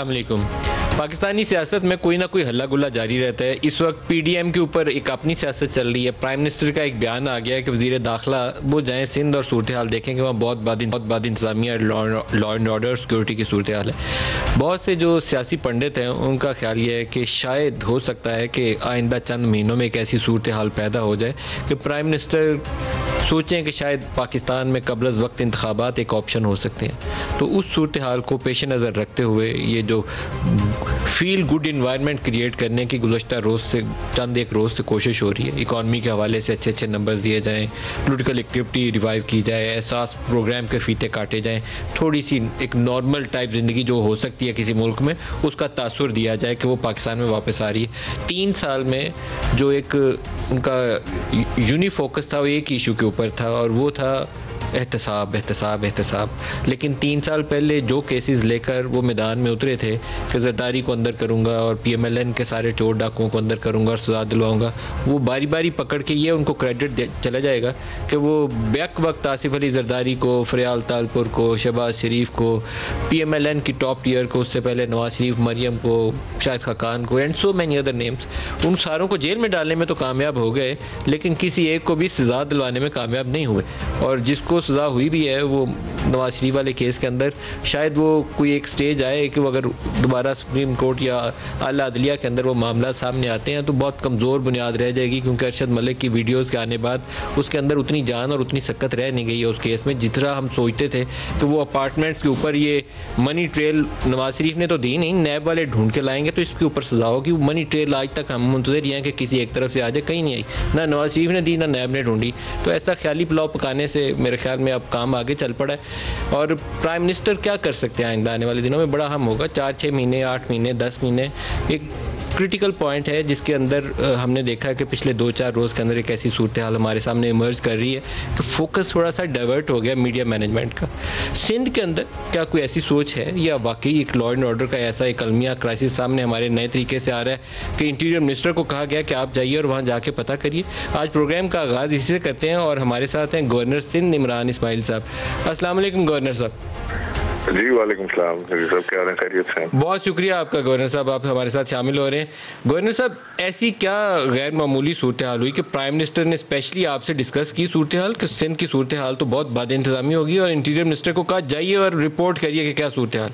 अस्सलाम वालेकुम। पाकिस्तानी सियासत में कोई ना कोई हल्ला गुल्ला जारी रहता है। इस वक्त पीडीएम के ऊपर एक अपनी सियासत चल रही है। प्राइम मिनिस्टर का एक बयान आ गया है कि वज़ीर दाखिला वो जाएँ सिंध और सूरत हाल देखें कि वहाँ बहुत बाद इंतज़ामिया लॉ एंड ऑर्डर सिक्योरिटी की सूरत हाल है। बहुत से जो सियासी पंडित हैं उनका ख्याल ये है कि शायद हो सकता है कि आइंदा चंद महीनों में एक ऐसी सूरत हाल पैदा हो जाए कि प्राइम मिनिस्टर सोचें कि शायद पाकिस्तान में कबल अज़ वक्त इंतखाबात एक ऑप्शन हो सकते हैं। तो उस सूरत हाल को पेश नज़र रखते हुए ये जो फील गुड इन्वायरमेंट क्रिएट करने की गुज़श्ता रोज़ से चंद एक रोज़ से कोशिश हो रही है। इकॉनमी के हवाले से अच्छे अच्छे नंबर्स दिए जाएँ, पोलिटिकल एक्टिविटी रिवाइव की जाए, एहसास प्रोग्राम के फीते काटे जाएँ, थोड़ी सी एक नॉर्मल टाइप ज़िंदगी जो हो सकती है किसी मुल्क में उसका तासुर दिया जाए कि वो पाकिस्तान में वापस आ रही है। 3 साल में जो एक उनका यूनिफोकस था वो एक इशू के ऊपर था और वो था एहतसाब। लेकिन 3 साल पहले जो केसेस लेकर वो मैदान में उतरे थे कि ज़रदारी को अंदर करूँगा और PMLN के सारे चोर डाकुओं को अंदर करूँगा और सजा दिलवाऊँगा, वो बारी बारी पकड़ के ये उनको क्रेडिट चला जाएगा कि वो बैक वक्त आसिफ अली ज़रदारी को, फ़रियाल तालपुर को, शहबाज शरीफ को, PMLN की टॉप टीयर को, उससे पहले नवाज शरीफ, मरियम को, शाहिद खाकान को and so many other names, उन सारों को जेल में डालने में तो कामयाब हो गए लेकिन किसी एक को भी सज़ा दिलवाने में कामयाब नहीं हुए। और जिसको सज़ा हुई भी है वो नवाज शरीफ वाले केस के अंदर शायद वो कोई एक स्टेज आए कि वो अगर दोबारा सुप्रीम कोर्ट या आला अदलिया के अंदर वो मामला सामने आते हैं तो बहुत कमज़ोर बुनियाद रह जाएगी, क्योंकि अरशद मलिक की वीडियोस के आने बाद उसके अंदर उतनी जान और उतनी सक्कत रह नहीं गई है उस केस में जितना हम सोचते थे कि वो अपार्टमेंट्स के ऊपर ये मनी ट्रेल नवाज शरीफ ने तो दी नहीं, नैब वाले ढूंढ के लाएंगे तो इसके ऊपर सज़ा होगी। वो मनी ट्रेल आज तक हम मुंतज़िर हैं कि किसी एक तरफ से आ जाए, कहीं नहीं आई, ना नवाज शरीफ ने दी ना नैब ने ढूंढी। तो ऐसा ख्याली पुलाव पकाने से मेरे ख्याल में अब काम आगे चल पड़ा है। और प्राइम मिनिस्टर क्या कर सकते हैं आइंदा आने वाले दिनों में बड़ा अहम होगा। 4-6 महीने, 8 महीने, 10 महीने एक क्रिटिकल पॉइंट है जिसके अंदर हमने देखा है कि पिछले 2-4 रोज़ के अंदर एक ऐसी सूरत हाल हमारे सामने इमर्ज कर रही है कि फोकस थोड़ा सा डाइवर्ट हो गया मीडिया मैनेजमेंट का। सिंध के अंदर क्या कोई ऐसी सोच है या वाकई एक लॉ एंड ऑर्डर का ऐसा एक अलमिया क्राइसिस सामने हमारे नए तरीके से आ रहा है कि इंटीरियर मिनिस्टर को कहा गया कि आप जाइए और वहाँ जाके पता करिए। आज प्रोग्राम का आगाज़ इसी से करते हैं और हमारे साथ हैं गवर्नर सिंध इमरान इस्माइल साहब। अस्सलाम वालेकुम गवर्नर साहब। जी वालेकुम सलाम। जी साहब क्या हाल है, खैरियत से? बहुत शुक्रिया आपका गवर्नर साहब, आप हमारे साथ शामिल हो रहे हैं। गवर्नर साहब, ऐसी क्या गैर मामूली सूरत हाल हुई कि प्राइम मिनिस्टर ने स्पेशली आपसे डिस्कस की सूरत हाल कि सिंध की सूरत हाल तो बहुत बाद इंतजामी होगी और इंटीरियर मिनिस्टर को कहा जाइए और रिपोर्ट करिए कि क्या सूरत हाल?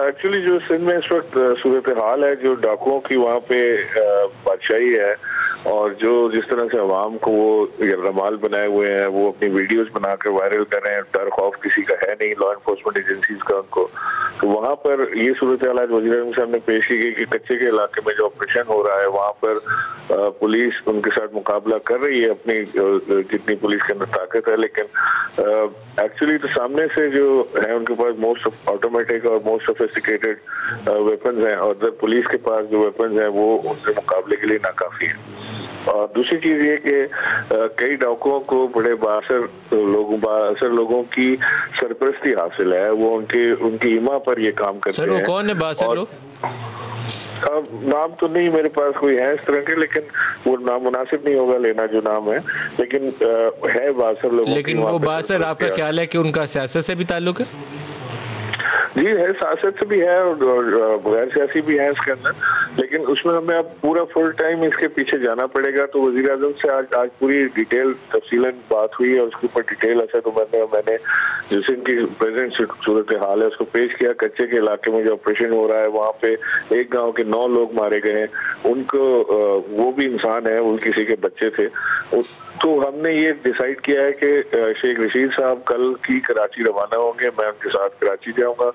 एक्चुअली जो सिंध में इस वक्त सूरत हाल है, जो डाकुओं की वहाँ पे बादशाही है और जो जिस तरह से अवाम को वो रमाल बनाए हुए हैं, वो अपनी वीडियोस बनाकर वायरल कर रहे हैं, डर खौफ किसी का है नहीं लॉ एनफोर्समेंट एजेंसीज का उनको। तो वहाँ पर ये सूरत हाल आज वज़ीर आज़म साहब ने पेश की गई कि कच्चे के इलाके में जो ऑपरेशन हो रहा है वहाँ पर पुलिस उनके साथ मुकाबला कर रही है अपनी जितनी पुलिस के अंदर ताकत है, लेकिन एक्चुअली तो सामने से जो है उनके पास मोस्ट ऑटोमेटिक और मोस्ट सोफिस्टिकेटेड वेपन्स हैं और पुलिस के पास जो वेपन्स हैं वो उनसे मुकाबले के लिए नाकाफी है। और दूसरी चीज ये कि कई डाकुओं को बड़े बासर लोगों की सरपरस्ती हासिल है, वो उनकी इमा पर ये काम करते हैं। कौन है बासर लोग? अब नाम तो नहीं मेरे पास कोई है इस तरह के, लेकिन वो नाम मुनासिब नहीं होगा लेना जो नाम है, लेकिन है बासर लोग। लेकिन वो बासर आपका ख्याल है कि उनका सियासत से भी ताल्लुक है? जी है, सियासत से भी है और गैर सियासी भी है इसके अंदर, लेकिन उसमें हमें अब पूरा फुल टाइम इसके पीछे जाना पड़ेगा। तो वज़ीर आज़म से आज पूरी डिटेल तफसीलन बात हुई और उसके ऊपर डिटेल ऐसा तो मैंने जो सिंध की प्रेजेंट सूरत हाल है उसको पेश किया। कच्चे के इलाके में जो ऑपरेशन हो रहा है वहाँ पे एक गाँव के 9 लोग मारे गए हैं, उनको वो भी इंसान है, वो किसी के बच्चे थे। तो हमने ये डिसाइड किया है कि शेख रशीद साहब कल की कराची रवाना होंगे, मैं उनके साथ कराची जाऊंगा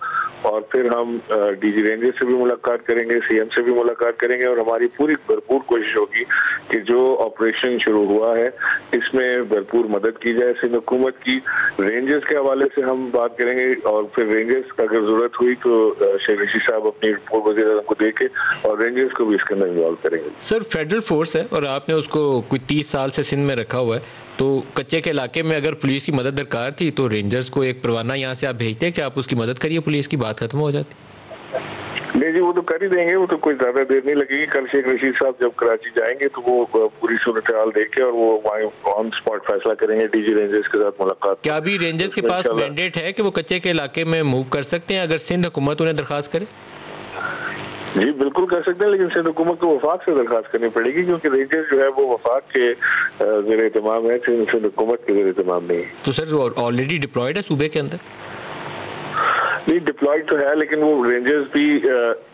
और फिर हम डीजी रेंजर्स से भी मुलाकात करेंगे, सीएम से भी मुलाकात करेंगे और हमारी पूरी भरपूर कोशिश होगी कि जो ऑपरेशन शुरू हुआ है इसमें भरपूर मदद की जाए सिंध हुकूमत की। रेंजर्स के हवाले से हम बात करेंगे और फिर रेंजर्स अगर जरूरत हुई तो शेख रशीद साहब अपनी रिपोर्ट वज़ीर आज़म को देके और रेंजर्स को भी इसके अंदर इन्वॉल्व करेंगे। सर, फेडरल फोर्स है और आपने उसको कुछ 30 साल से सिंध में रखा हुआ है, तो कच्चे के इलाके में अगर पुलिस की मदद दरकार थी तो रेंजर्स को एक परवाना यहाँ से आप भेजते कि आप उसकी मदद करिए, पुलिस की बात खत्म हो जाती। नहीं जी, वो तो कर ही देंगे, वो तो कोई ज्यादा देर नहीं लगेगी। कल शेख रशीद साहब जब कराची जाएंगे तो वो पूरी सूरत हाल देख के और वो वहाँ ऑन स्पॉट फैसला करेंगे। डीजी रेंजर्स के साथ मुलाकात। क्या अभी रेंजर्स के पास मैंडेट है कि वो कच्चे के इलाके में मूव कर सकते हैं अगर सिंध हुकूमत उन्हें दरखास्त करे? जी बिल्कुल कर सकते हैं, लेकिन सिंध हुकूमत को वफाक से दरखास्त करनी पड़ेगी, क्योंकि रेंजर्स जो है वो वफाक के ज़ेर एहतमाम है, सिंध हुकूमत के ज़ेर एहतमाम नहीं है। तो सर ऑलरेडी डिप्लॉयड है सूबे के अंदर? नहीं, डिप्लॉयड तो है, लेकिन वो रेंजर्स भी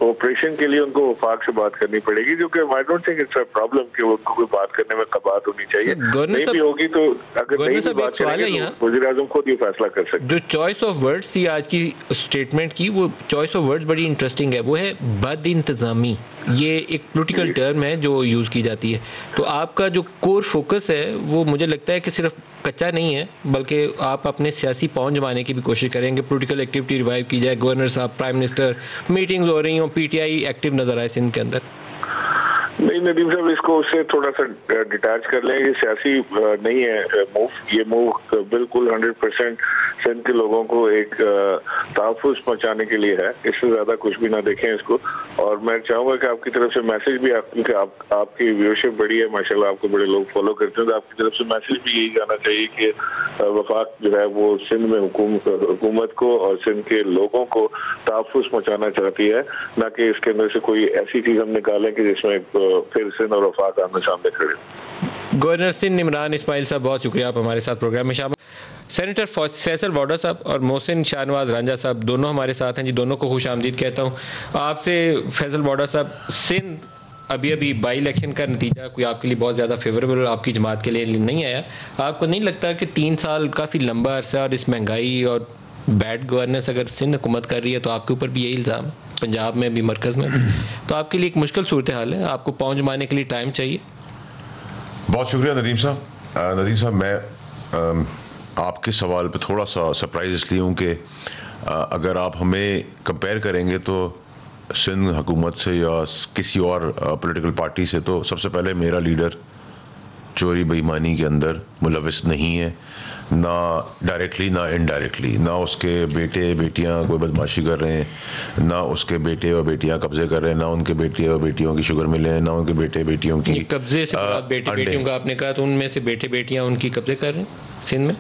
ऑपरेशन के लिए उनको वफाक से बात करनी पड़ेगी, जो कि I don't think it's a problem कि उनको कोई बात करने में कबात होनी चाहिए। नहीं भी होगी तो अगर नहीं भी बात करेंगे तो वज़ीर आज़म खुद ये फैसला कर सकते हैं। जो चॉइस ऑफ वर्ड्स थी आज की स्टेटमेंट की, वो चॉइस ऑफ वर्ड्स बड़ी इंटरेस्टिंग है। वो है बद इंतज़ामी। ये एक पॉलिटिकल टर्म है जो यूज़ की जाती है। तो आपका जो कोर फोकस है वो मुझे लगता है कि सिर्फ कच्चा नहीं है, बल्कि आप अपने सियासी पहुंच जमाने की भी कोशिश करेंगे। पॉलिटिकल एक्टिविटी रिवाइव की जाए, गवर्नर साहब, प्राइम मिनिस्टर, मीटिंग्स हो रही हो, पीटीआई एक्टिव नजर आए सिंध के अंदर। नहीं नदीम साहब, इसको उससे थोड़ा सा डिटैच कर लें। ये सियासी नहीं है मूव, ये मूव बिल्कुल 100% सिंध के लोगों को एक तहफ़्फ़ुज़ पहुँचाने के लिए है। इससे ज़्यादा कुछ भी ना देखें इसको। और मैं चाहूँगा कि आपकी तरफ से मैसेज भी, क्योंकि आपकी व्यूअरशिप बड़ी है माशाल्लाह, आपको बड़े लोग फॉलो करते हैं, तो आपकी तरफ से मैसेज भी यही जाना चाहिए कि वफाक जो है वो सिंध में हुकूमत को और सिंध के लोगों को तहफ़्फ़ुज़ पहुँचाना चाहती है, ना कि इसके अंदर से कोई ऐसी चीज़ हम निकालें कि जिसमें फिर सिंध और वफाक आमने सामने खड़े। गवर्नर सिंध इमरान इस्माइल साहब, बहुत शुक्रिया आप हमारे साथ प्रोग्राम में शामिल। सेनेटर फैसल वाडा साहब और मोहसिन शाहनवाज रांझा साहब दोनों हमारे साथ हैं जी, दोनों को खुश आमदीद कहता हूँ। आपसे फैसल वाडा साहब, सिंध अभी बाई इलेक्शन का नतीजा कोई आपके लिए बहुत ज़्यादा फेवरेबल आपकी जमात के लिए नहीं आया। आपको नहीं लगता कि 3 साल काफ़ी लंबा अरसा और इस महंगाई और बैड गवर्नेंस अगर सिंध हुकूमत कर रही है तो आपके ऊपर भी यही इल्ज़ाम है, पंजाब में भी मरकज़ में भी, तो आपके लिए एक मुश्किल सूरत हाल है, आपको पहुँच मारने के लिए टाइम चाहिए? बहुत शुक्रिया नदीम साहब। नदीम साहब, मैं आपके सवाल पे थोड़ा सा सरप्राइज इसलिए हूँ कि अगर आप हमें कंपेयर करेंगे तो सिंध हुकूमत से या किसी और पॉलिटिकल पार्टी से, तो सबसे पहले मेरा लीडर चोरी बेईमानी के अंदर मुलविस नहीं है, ना डायरेक्टली ना इनडायरेक्टली। ना उसके बेटे बेटियां कोई बदमाशी कर रहे हैं, ना उसके बेटे और बेटियां कब्जे कर रहे हैं, ना उनके बेटे और बेटियों की शुगर मिले हैं, ना उनके बेटे बेटियों की कब्जे से बेटे बेटियों का आपने कहा, तो उनमें से बेटे बेटियां उनकी कब्जे कर रहे हैं सिंध में?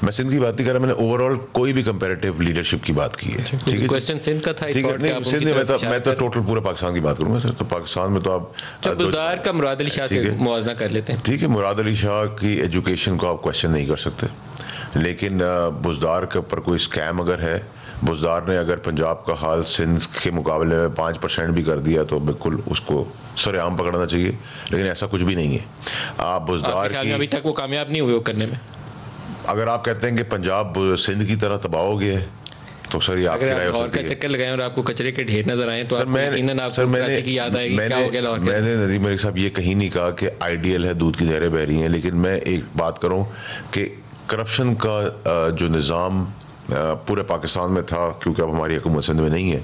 मैं सिंध की बात नहीं कर रहा, मैंने ओवरऑल कोई भी कंपैरेटिव लीडरशिप की बात की है। ठीक है, क्वेश्चन सिंध का था। ठीक है, नहीं सिंध में मैं तो टोटल पूरे पाकिस्तान की बात करूंगा सर। तो पाकिस्तान में तो आप बुज़दार का मुराद अली शाह से मुवाजना कर लेते हैं। ठीक है, मुराद अली शाह की एजुकेशन को आप क्वेश्चन नहीं कर सकते, लेकिन बुज़दार के ऊपर कोई स्कैम अगर है, बुज़दार ने अगर पंजाब का हाल सिंध के मुकाबले में 5% भी कर दिया तो बिल्कुल उसको सरेआम पकड़ना चाहिए, लेकिन ऐसा कुछ भी नहीं है। आप बुज़दार की अभी तक वो कामयाब नहीं हुए वो करने में। अगर आप कहते हैं कि पंजाब सिंध की तरह तबाह हो गया है तो सर ये आपकी राय हो सकती है। चक्कर लगाएं और आपको कचरे के ढेर नजर आए तो मैंने याद आएगी क्या हो गया। मैंने नदीम मलिक साहब ये कहीं नहीं कहा कि आइडियल है, दूध की नहरें बह रही हैं, लेकिन मैं एक बात करूं कि करप्शन का जो निज़ाम पूरे पाकिस्तान में था, क्योंकि अब हमारी हुकूमत सिंध में नहीं है,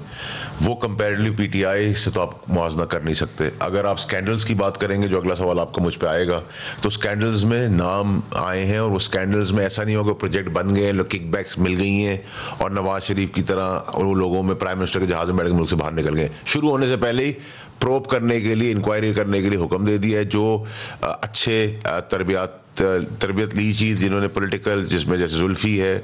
वो कंपैरेटिवली पीटीआई से तो आप मुआवजा कर नहीं सकते। अगर आप स्कैंडल्स की बात करेंगे, जो अगला सवाल आपका मुझ पे आएगा, तो स्कैंडल्स में नाम आए हैं और वो स्कैंडल्स में ऐसा नहीं होगा प्रोजेक्ट बन गए, लोग किकबैक्स मिल गई हैं और नवाज शरीफ की तरह वो लोगों में प्राइम मिनिस्टर के जहाज में बैठ के मुल्क से बाहर निकल गए। शुरू होने से पहले ही प्रोब करने के लिए, इंक्वायरी करने के लिए हुक्म दे दिया है। जो अच्छे तरबियत ली चीज़ जिन्होंने पॉलिटिकल, जिसमें जैसे जुल्फी है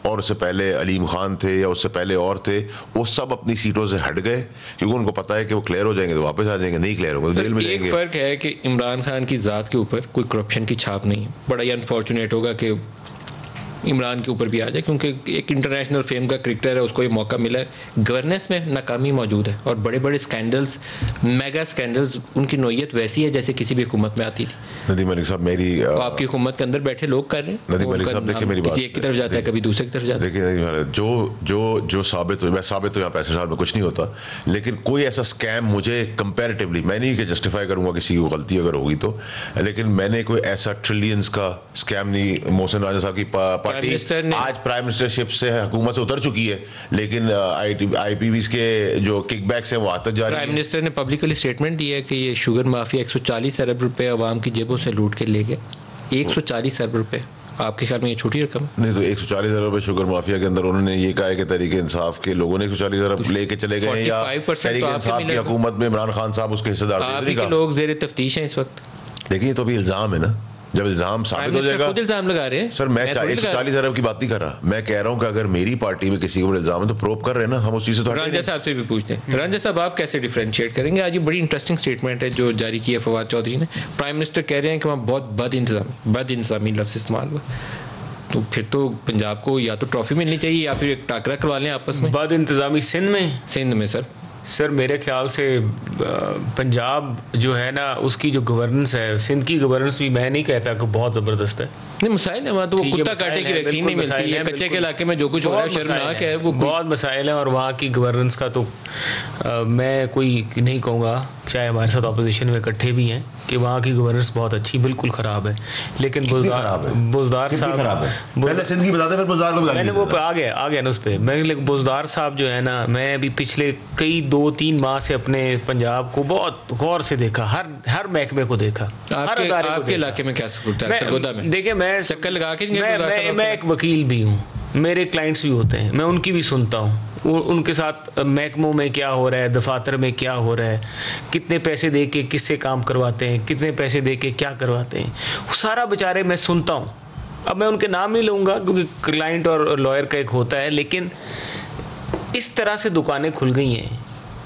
और उससे पहले अलीम खान थे या उससे पहले और थे, वो सब अपनी सीटों से हट गए क्योंकि उनको पता है कि वो क्लियर हो जाएंगे तो वापस आ जाएंगे, नहीं क्लियर होगा तो जेल में जाएंगे। एक फ़र्क है कि इमरान खान की ज़ात के ऊपर कोई करप्शन की छाप नहीं है। बड़ा ही अनफॉर्चुनेट होगा कि इमरान के ऊपर भी आ जाए, क्योंकि एक इंटरनेशनल फेम का क्रिकेटर है, उसको ये मौका मिला है। गवर्नेंस में नाकामी मौजूद है और बड़े बड़े स्कैंडल्स, मेगा स्कैंडल्स, उनकी नोयत वैसी है जैसे किसी भी हुकूमत में आती थी। नदीम मलिक साहब, मेरी तो आपकी हुकूमत के अंदर बैठे लोग कर रहे हैं। नदीम मलिक साहब देखिए मेरी बात, किसी एक की तरफ जाता है, कभी दूसरे की तरफ जाता है। देखिए जो साबित हो, मैं साबित तो यहाँ पैसे साल में कुछ नहीं होता, लेकिन कोई ऐसा स्कैम मुझे कंपैरेटिवली, मैं नहीं कि जस्टिफाई करूँगा किसी की गलती अगर होगी तो, लेकिन मैंने कोई ऐसा ट्रिलियंस का स्कैम नहीं। मोहसिन राजा साहब की पार्टी आज प्राइम मिनिस्टरशिप से हुकूमत से उतर चुकी है, लेकिन IPVs के जो किकबैक्स हैं वो आते जा रहे हैं। प्राइम मिनिस्टर ने पब्लिकली स्टेटमेंट दी है कि ये शुगर माफिया 140 अरब रुपए अवाम की जेबों से लूट के ले गए। 140 अरब रुपए आपके ख्याल में ये छोटी रकम? नहीं, तो 140 अरब रुपए शुगर माफिया के अंदर उन्होंने ये कहा है कि तहरीक इंसाफ के लोगों ने 140 अरब लेके चले गए, या तहरीक इंसाफ की हुकूमत में इमरान खान साहब उसके हिस्सेदार थे? लोग जेर तफ्तीश हैं इस वक्त। देखिए, तो अभी इल्जाम है ना, जब इल्जाम साबित हो जाएगा। खुद इल्जाम लगा रहे हैं सर, मैं 140 अरब की बात नहीं कर रहा, मैं कह रहा हूं कि अगर मेरी पार्टी में किसी को इल्जाम है तो प्रूव कर रहे हैं ना, हम उस चीज से तो रंजा साहब से भी पूछते हैं। रंजा साहब, आप कैसे डिफरेंशिएट करेंगे? आज ये बड़ी इंटरेस्टिंग स्टेटमेंट है जो जारी की है फवाद चौधरी ने। प्राइम मिनिस्टर कह रहे हैं कि वहाँ बहुत बद इंतजामी लफ्ज़ इस्तेमाल हुआ, तो फिर तो पंजाब को या तो ट्रॉफी मिलनी चाहिए या फिर एक टाकरा करवा लें आपस में। बद इंतजामी सिंध में सर मेरे ख्याल से पंजाब जो है ना, उसकी जो गवर्नेंस है, सिंध की गवर्नेंस भी मैं नहीं कहता कि बहुत ज़बरदस्त है। नहीं, मसाइल है वहाँ, तो वो कुत्ता काटे की वैक्सीन नहीं मिलती है, कच्चे के इलाके में जो कुछ हो रहा है शर्मनाक है, वो बहुत मसाइल है। और वहाँ की गवर्नेंस का तो मैं कोई नहीं कहूँगा, चाहे हमारे साथ अपोजिशन में इकट्ठे भी हैं, कि वहाँ की गवर्नेंस बहुत अच्छी, बिल्कुल ख़राब है। लेकिन बुज़दार साहब, पहले सिंध की बताते, फिर बुज़दार को मैंने वो आ गया ना उस पर। मैं बुज़दार साहब जो है ना, मैं अभी पिछले कई 2-3 माह से अपने पंजाब को बहुत गौर से देखा, हर महकमे को देखा, हर अदारे को। आपके इलाके में क्या सपोर्ट है? देखिए, मैं चक्कर लगा के मैं एक वकील भी हूँ, मेरे क्लाइंट्स भी होते हैं, मैं उनकी भी सुनता हूँ, उनके साथ महकमों में क्या हो रहा है, दफातर में क्या हो रहा है, कितने पैसे दे के किससे काम करवाते हैं, कितने पैसे दे के क्या करवाते हैं, सारा बेचारे मैं सुनता हूँ। अब मैं उनके नाम नहीं लूँगा क्योंकि क्लाइंट और लॉयर का एक होता है, लेकिन इस तरह से दुकानें खुल गई हैं,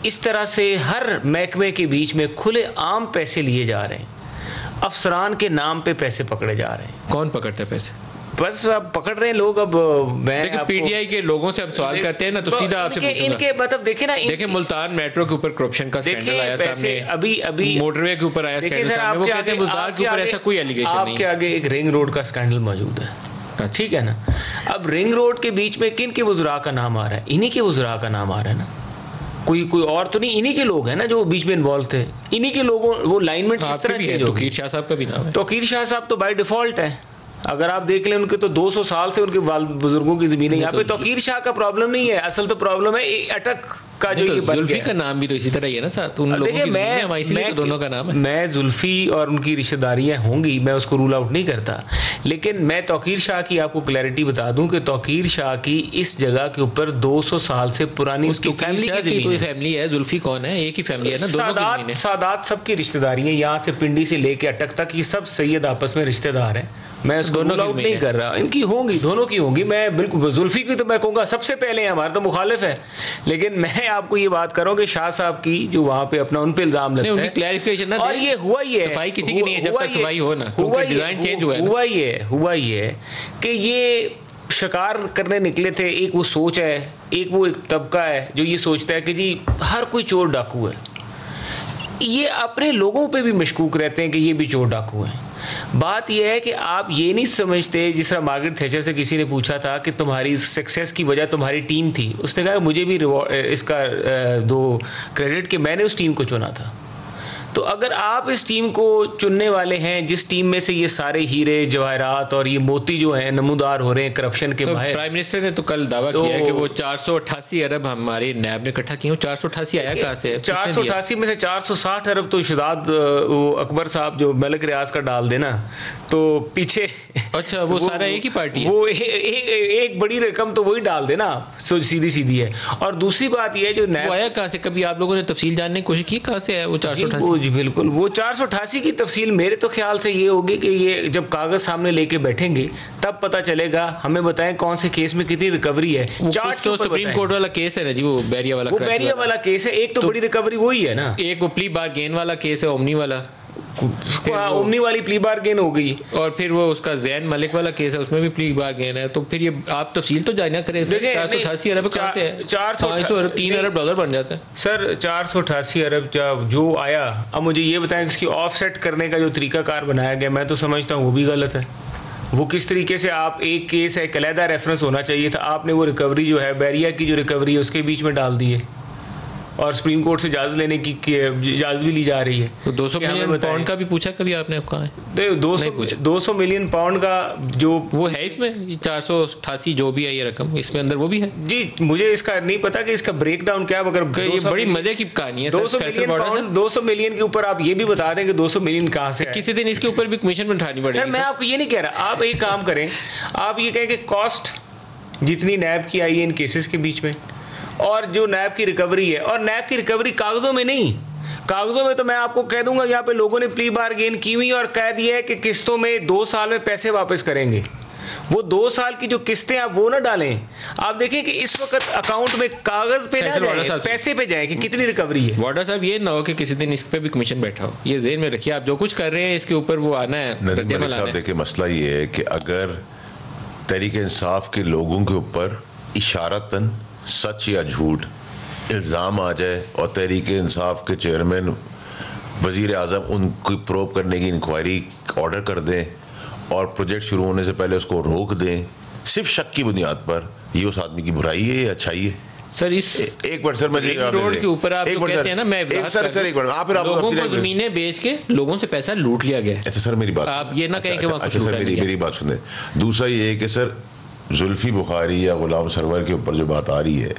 इस तरह से हर महकमे के बीच में खुले आम पैसे लिए जा रहे हैं, अफसरान के नाम पे पैसे पकड़े जा रहे हैं। कौन पकड़ते हैं पैसे? बस अब पकड़ रहे हैं लोग। अब मैं पीटीआई के लोगों से हम सवाल करते हैं ना, तो सीधा आपसे इनके मतलब देखे ना, देखिए मुल्तान मेट्रो के ऊपर करप्शन का स्कैंडल आया सामने, अभी मोटरवे के ऊपर आया स्कैंडल सामने, वो कहते हैं बुज़दार के ऊपर ऐसा कोई एलिगेशन नहीं है। आपके आगे एक रिंग रोड का स्कैंडल मौजूद है, ठीक है ना। अब रिंग रोड के बीच में किन के वज़रा का नाम आ रहा है? इन्हीं के वज़रा का नाम आ रहा है ना, कोई और तो नहीं, इन्हीं के लोग हैं ना जो बीच में इन्वॉल्व थे, इन्हीं के लोगों, वो लाइनमेंट किस तरह चेंज हो? तौकीर शाह साहब का भी नाम है। तौकीर शाह साहब तो बाय डिफॉल्ट है, अगर आप देख लें उनके तो 200 साल से उनके बुजुर्गों की जमीन है। यहाँ पे तौकीर शाह का प्रॉब्लम नहीं है, असल तो प्रॉब्लम है अटक का जो ये बन जुल्फी का नाम भी तो इसी तरह ही है ना साथ उन लोगों की जमीन है, इसीलिए तो दोनों का नाम है। मैं जुल्फी और उनकी रिश्तेदारियां होंगी, मैं उसको रूल आउट नहीं करता, लेकिन मैं तौकीर शाह की आपको क्लैरिटी बता दूं कि तौकीर शाह की इस जगह के ऊपर 200 साल से पुरानी उसकी फैमिली की जमीन कोई फैमिली है। जुल्फी कौन है? एक ही फैमिली है ना, दोनों की जमीन है। सादात सबकी रिश्तेदारी है, यहाँ से पिंडी से लेके अटक तक, ये सब सैयद आपस में रिश्तेदार हैं। मैं इसको रूल आउट नहीं कर रहा, इनकी होंगी, दोनों की होंगी। मैं बिल्कुल जुल्फी की तो मैं कहूँगा सबसे पहले है, हमारा तो मुखालिफ है, लेकिन मैं आपको ये बात कर रहा हूँ कि शाह साहब की जो वहाँ पे अपना उन पे इल्जाम लगता है, क्लैरिफिकेशन ना, और ये हुआ ही है, सफाई किसी की नहीं है जब तक सफाई हो ना, डिजाइन चेंज हुआ ही है कि ये शिकार करने निकले थे। एक वो सोच है, एक वो एक तबका है जो ये सोचता है कि जी हर कोई चोर डाकू है, ये अपने लोगों पे भी मशकूक रहते हैं कि ये भी चोर डाकू हैं। बात यह है कि आप ये नहीं समझते, जिस तरह मार्गरेट थैचर से किसी ने पूछा था कि तुम्हारी सक्सेस की वजह तुम्हारी टीम थी, उसने कहा मुझे भी इसका दो क्रेडिट कि मैंने उस टीम को चुना था। तो अगर आप इस टीम को चुनने वाले हैं जिस टीम में से ये सारे हीरे जवाहरात और ये मोती जो हैं नमूदार हो रहे हैं करप्शन के तो माहिर, प्राइम मिनिस्टर ने तो कल दावा किया है कि वो 488 अरब हमारे नैब ने इकट्ठा किए। 488 आया कहाँ से? 488 में से 460 अरब तो शहजाद वो अकबर साहब जो मलिक रियाज का डाल देना, तो पीछे अच्छा वो सारा एक ही पार्टी है, वो एक बड़ी रकम तो वही डाल देना, सीधी है। और दूसरी बात ये जो नैब आया कहाँ से? कभी आप लोगों ने तफसील जानने की कोशिश की कहाँ से है वो 488? जी बिल्कुल, वो 488 की तफसील मेरे तो ख्याल से ये होगी कि ये जब कागज सामने लेके बैठेंगे तब पता चलेगा। हमें बताएं कौन से केस में कितनी रिकवरी है। चार्ट तो सुप्रीम कोर्ट वाला केस है ना जी, वो बैरिया वाला केस है। एक तो बड़ी रिकवरी वही है ना, एक वो प्ली बारगेन वाला केस है, ओमनी वाला, ओमनी वाली प्ली बारगेन हो गई, और फिर वो उसका जैन मलिक वाला केस है, उसमें भी प्ली बारगेन है। तो फिर ये आप तफसील तो जाना करें। 488 अरब कहाँ से है? 400 अरब, 3 अरब डॉलर बन जाता है सर। 488 अरब जो आया, अब मुझे ये बताएं इसकी ऑफसेट करने का जो तरीकाकार बनाया गया, मैं तो समझता हूँ वो भी गलत है। वो किस तरीके से, आप एक केस है, अलहदा रेफरेंस होना चाहिए था, आपने वो रिकवरी जो है बैरिया की जो रिकवरी है उसके बीच में डाल दी है। और सुप्रीम कोर्ट से इजाज़त लेने की इजाज़त भी ली जा रही है। तो 200 मिलियन पाउंड का भी पूछा कभी आपने? कहाँ है 200 मिलियन पाउंड का जो वो है इसमें 488 जो भी है ये रकम, इसमें अंदर वो भी है जी? मुझे इसका नहीं पता कि इसका ब्रेक डाउन क्या है, मगर ये बड़ी मजे की कहानी है। 200 मिलियन के ऊपर आप ये भी बता दें कि 200 मिलियन कहाँ से किसी दिन इसके ऊपर भी कमीशन उठानी पड़ेगी। सर मैं आपको ये नहीं कह रहा, आप एक काम करें, आप ये कहें कि कॉस्ट जितनी नैब की आई है इन केसेस के बीच में और जो नैब की रिकवरी है, और नैब की रिकवरी कागजों में नहीं, कागजों में तो मैं आपको कह दूंगा यहाँ पे लोगों ने प्ली बारगेन की हुई और कह दिया है कि किस्तों में 2 साल में पैसे वापस करेंगे। वो 2 साल की जो किस्तें आप वो ना डालें, आप देखें कि इस वक्त अकाउंट में कागज पे ना जाए, पैसे पे जाए कि कितनी रिकवरी है। वाडा साहब ये ना हो कि किसी दिन इस पे भी कमीशन बैठा हो, ये ज़हन में रखिए। आप जो कुछ कर रहे हैं इसके ऊपर वो आना है। देखिए मसला ये है कि अगर तहरीक इंसाफ के लोगों के ऊपर इशारतन सच या झूठ इल्ज़ाम आ जाए और तहरीक इंसाफ के चेयरमैन वज़ीर आज़म उनको प्रोब करने की इंक्वायरी ऑर्डर कर दें और प्रोजेक्ट शुरू होने से पहले उसको रोक दें सिर्फ शक की बुनियाद पर, ये उस आदमी की बुराई है या अच्छाई है? सर इस एक बार सर मैं रोड के ऊपर आप जो कहते हैं ना, मैं लोगों को ज़मीनें बेच के लोगों से पैसा लूट लिया गया। अच्छा सर मेरी बात आप ये ना कहें कि अच्छा सर मेरी बात सुने। दूसरा ये है कि सर जुल्फी बुखारी या गुलाम सरवर के ऊपर जो बात आ रही है,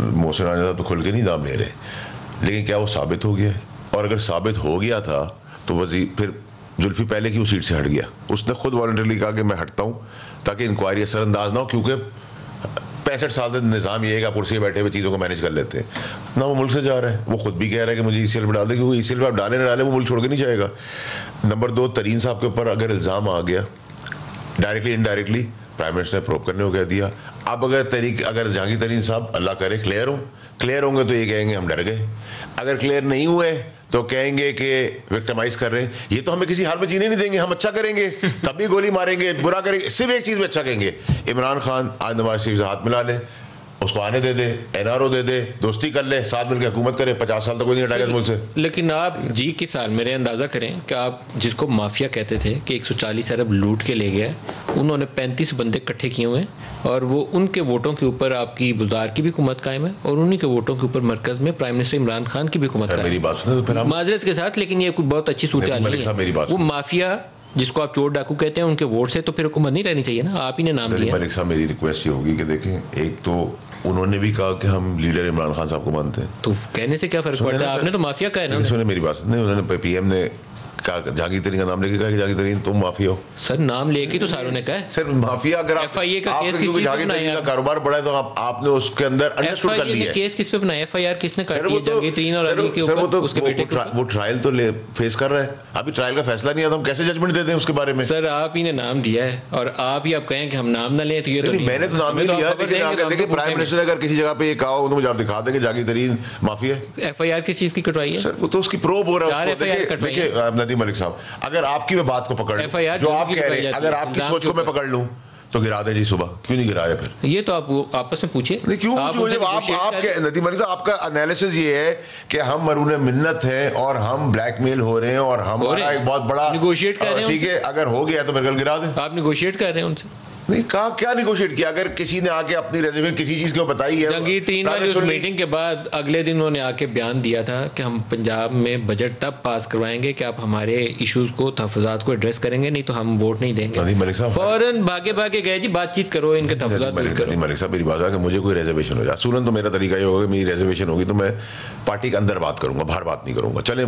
मोहसिन राना साहब तो खुल के नहीं नाम ले रहे, लेकिन क्या वो साबित हो गया? और अगर साबित हो गया था तो वज़ीर फिर जुल्फी पहले की वो सीट से हट गया, उसने खुद वॉलंटरली कहा कि मैं हटता हूँ ताकि इंक्वायरी असरअंदाज ना हो, क्योंकि 65 साल से निज़ाम ये है कि आप कुर्सी बैठे हुए चीज़ों को मैनेज कर लेते हैं ना। वो मुल्क से जा रहा है, वो खुद भी कह रहा है कि मुझे ECL पर डाल दे, क्योंकि ECL पर आप डाले ना डाले वो मुल्क छोड़ के नहीं जाएगा। नंबर 2, तरीन साहब के ऊपर अगर इल्ज़ाम आ गया डायरेक्टली इनडायरेक्टली, प्राइम मिनिस्टर ने प्रोब करने को कह दिया। अब अगर जहांगीर तरीन साहब अल्लाह करे क्लियर होंगे तो ये कहेंगे हम डर गए, अगर क्लियर नहीं हुए तो कहेंगे कि विक्टिमाइज कर रहे हैं। ये तो हमें किसी हाल में जीने नहीं देंगे, हम अच्छा करेंगे तब भी गोली मारेंगे, बुरा करेंगे, सिर्फ एक चीज़ में अच्छा कहेंगे, इमरान खान आज नवाज शरीफ से हाथ मिला ले, उसको आने दे दे, NRO दे दे, दोस्ती कर ले, साथ मिलकर हुकूमत करे, 50 साल तक कोई नहीं हटाएगा मुल्क से। लेकिन आप जी किस साल मेरे अंदाज़ा करें कि आप जिसको माफिया कहते थे कि 140 अरब लूट के ले गया, उन्होंने 35 बंदे इकट्ठे किए हुए हैं और वो उनके वोटों के ऊपर आपकी बुज़ार की भी हुकूमत कायम है और उन्हीं के वोटों के ऊपर मरकज़ में प्राइम मिनिस्टर इमरान खान की भी हुकूमत कायम है। मेरी बात सुने तो माजरत के साथ, लेकिन ये बहुत अच्छी सूरत नहीं है। वो माफिया जिसको आप चोर डाकू कहते हैं उनके वोट से तो फिर हुकूमत नहीं रहनी चाहिए ना, आप ही ने नाम दिया। मलिक साहब मेरी रिक्वेस्ट ये होगी कि देखें, एक तो उन्होंने भी कहा कि हम लीडर इमरान खान साहब को मानते हैं, तो कहने से क्या फर्क पड़ता है? आपने तो माफिया कहा है ना। सुने मेरी बात नहीं, उन्होंने PM ने कहा जहांगीर तरीन का नाम लेके कहा कि जहांगीर तरीन तुम माफिया हो। सर नाम लेके तो सारों ने कहा है। सर माफिया अगर FIA का केस किस जहांगीर तरीन का कारोबार बढ़ा है तो आपने उसके अंदर अंडरस्टूड कर लिया है। केस किस पे बनाया? FIR किसने काटी है? जहांगीर तरीन और अली के ऊपर, उसके बेटे के ऊपर। वो ट्रायल तो फेस कर रहा है, अभी ट्रायल का फैसला नहीं आया, हम कैसे जजमेंट देते हैं उसके बारे में? सर आप ही ने नाम दिया है और आप ही आप कहें कि हम नाम ना लें तो ये तो मैंने तो नाम नहीं लिया, लेकिन देखिए प्राइम मिनिस्टर अगर किसी जगह पे ये कहा हो तो मुझे आप दिखा देंगे जहांगीर तरीन माफिया। FIR किस चीज की कटवाई है? सर वो तो उसकी प्रोब हो रहा है। देखिए नदीम मलिक साहब, अगर आपकी मैं बात को पकड़ लूं, जो आप कह रहे हैं, अगर आपकी सोच को मैं पकड़ लूं तो गिरा दें जी सुबह, क्यों नहीं गिराया? फिर ये तो आप आपस में पूछिए। नहीं क्यों पूछो, जब आप नदीम मलिक साहब आपका एनालिसिस ये है कि हम मरून मिन्नत हैं और हम ब्लैकमेल हो रहे हैं और हमारा एक बहुत बड़ा निगोशिएट कर रहे हैं। ठीक है, अगर हो गया तो मेरे कल गिरा दें। आप निगोशिएट कर रहे हैं उनसे? नहीं कहा, क्या निगोशिएट किया? अगर किसी ने आके अपनी रेजिमेंट किसी चीज को बताई है, जहांगीर तरीन वाली उस मीटिंग के बाद अगले दिन उन्होंने आके बयान दिया था कि हम पंजाब में बजट तब पास करवाएंगे कि आप हमारे इश्यूज को, तहफ़्फ़ुज़ात को एड्रेस करेंगे, नहीं तो हम वोट नहीं देंगे। फौरन भागे भागे गए जी, बातचीत करो, इनके तहफ़्फ़ुज़ात करो। मलिक साहब मेरी बात है कि मुझे कोई रिजर्वेशन हो जाए, असूलन तो मेरा तरीका ये होगा कि मेरी रिजर्वेशन होगी तो मैं पार्टी के अंदर बात करूंगा, बाहर बात नहीं करूंगा। चले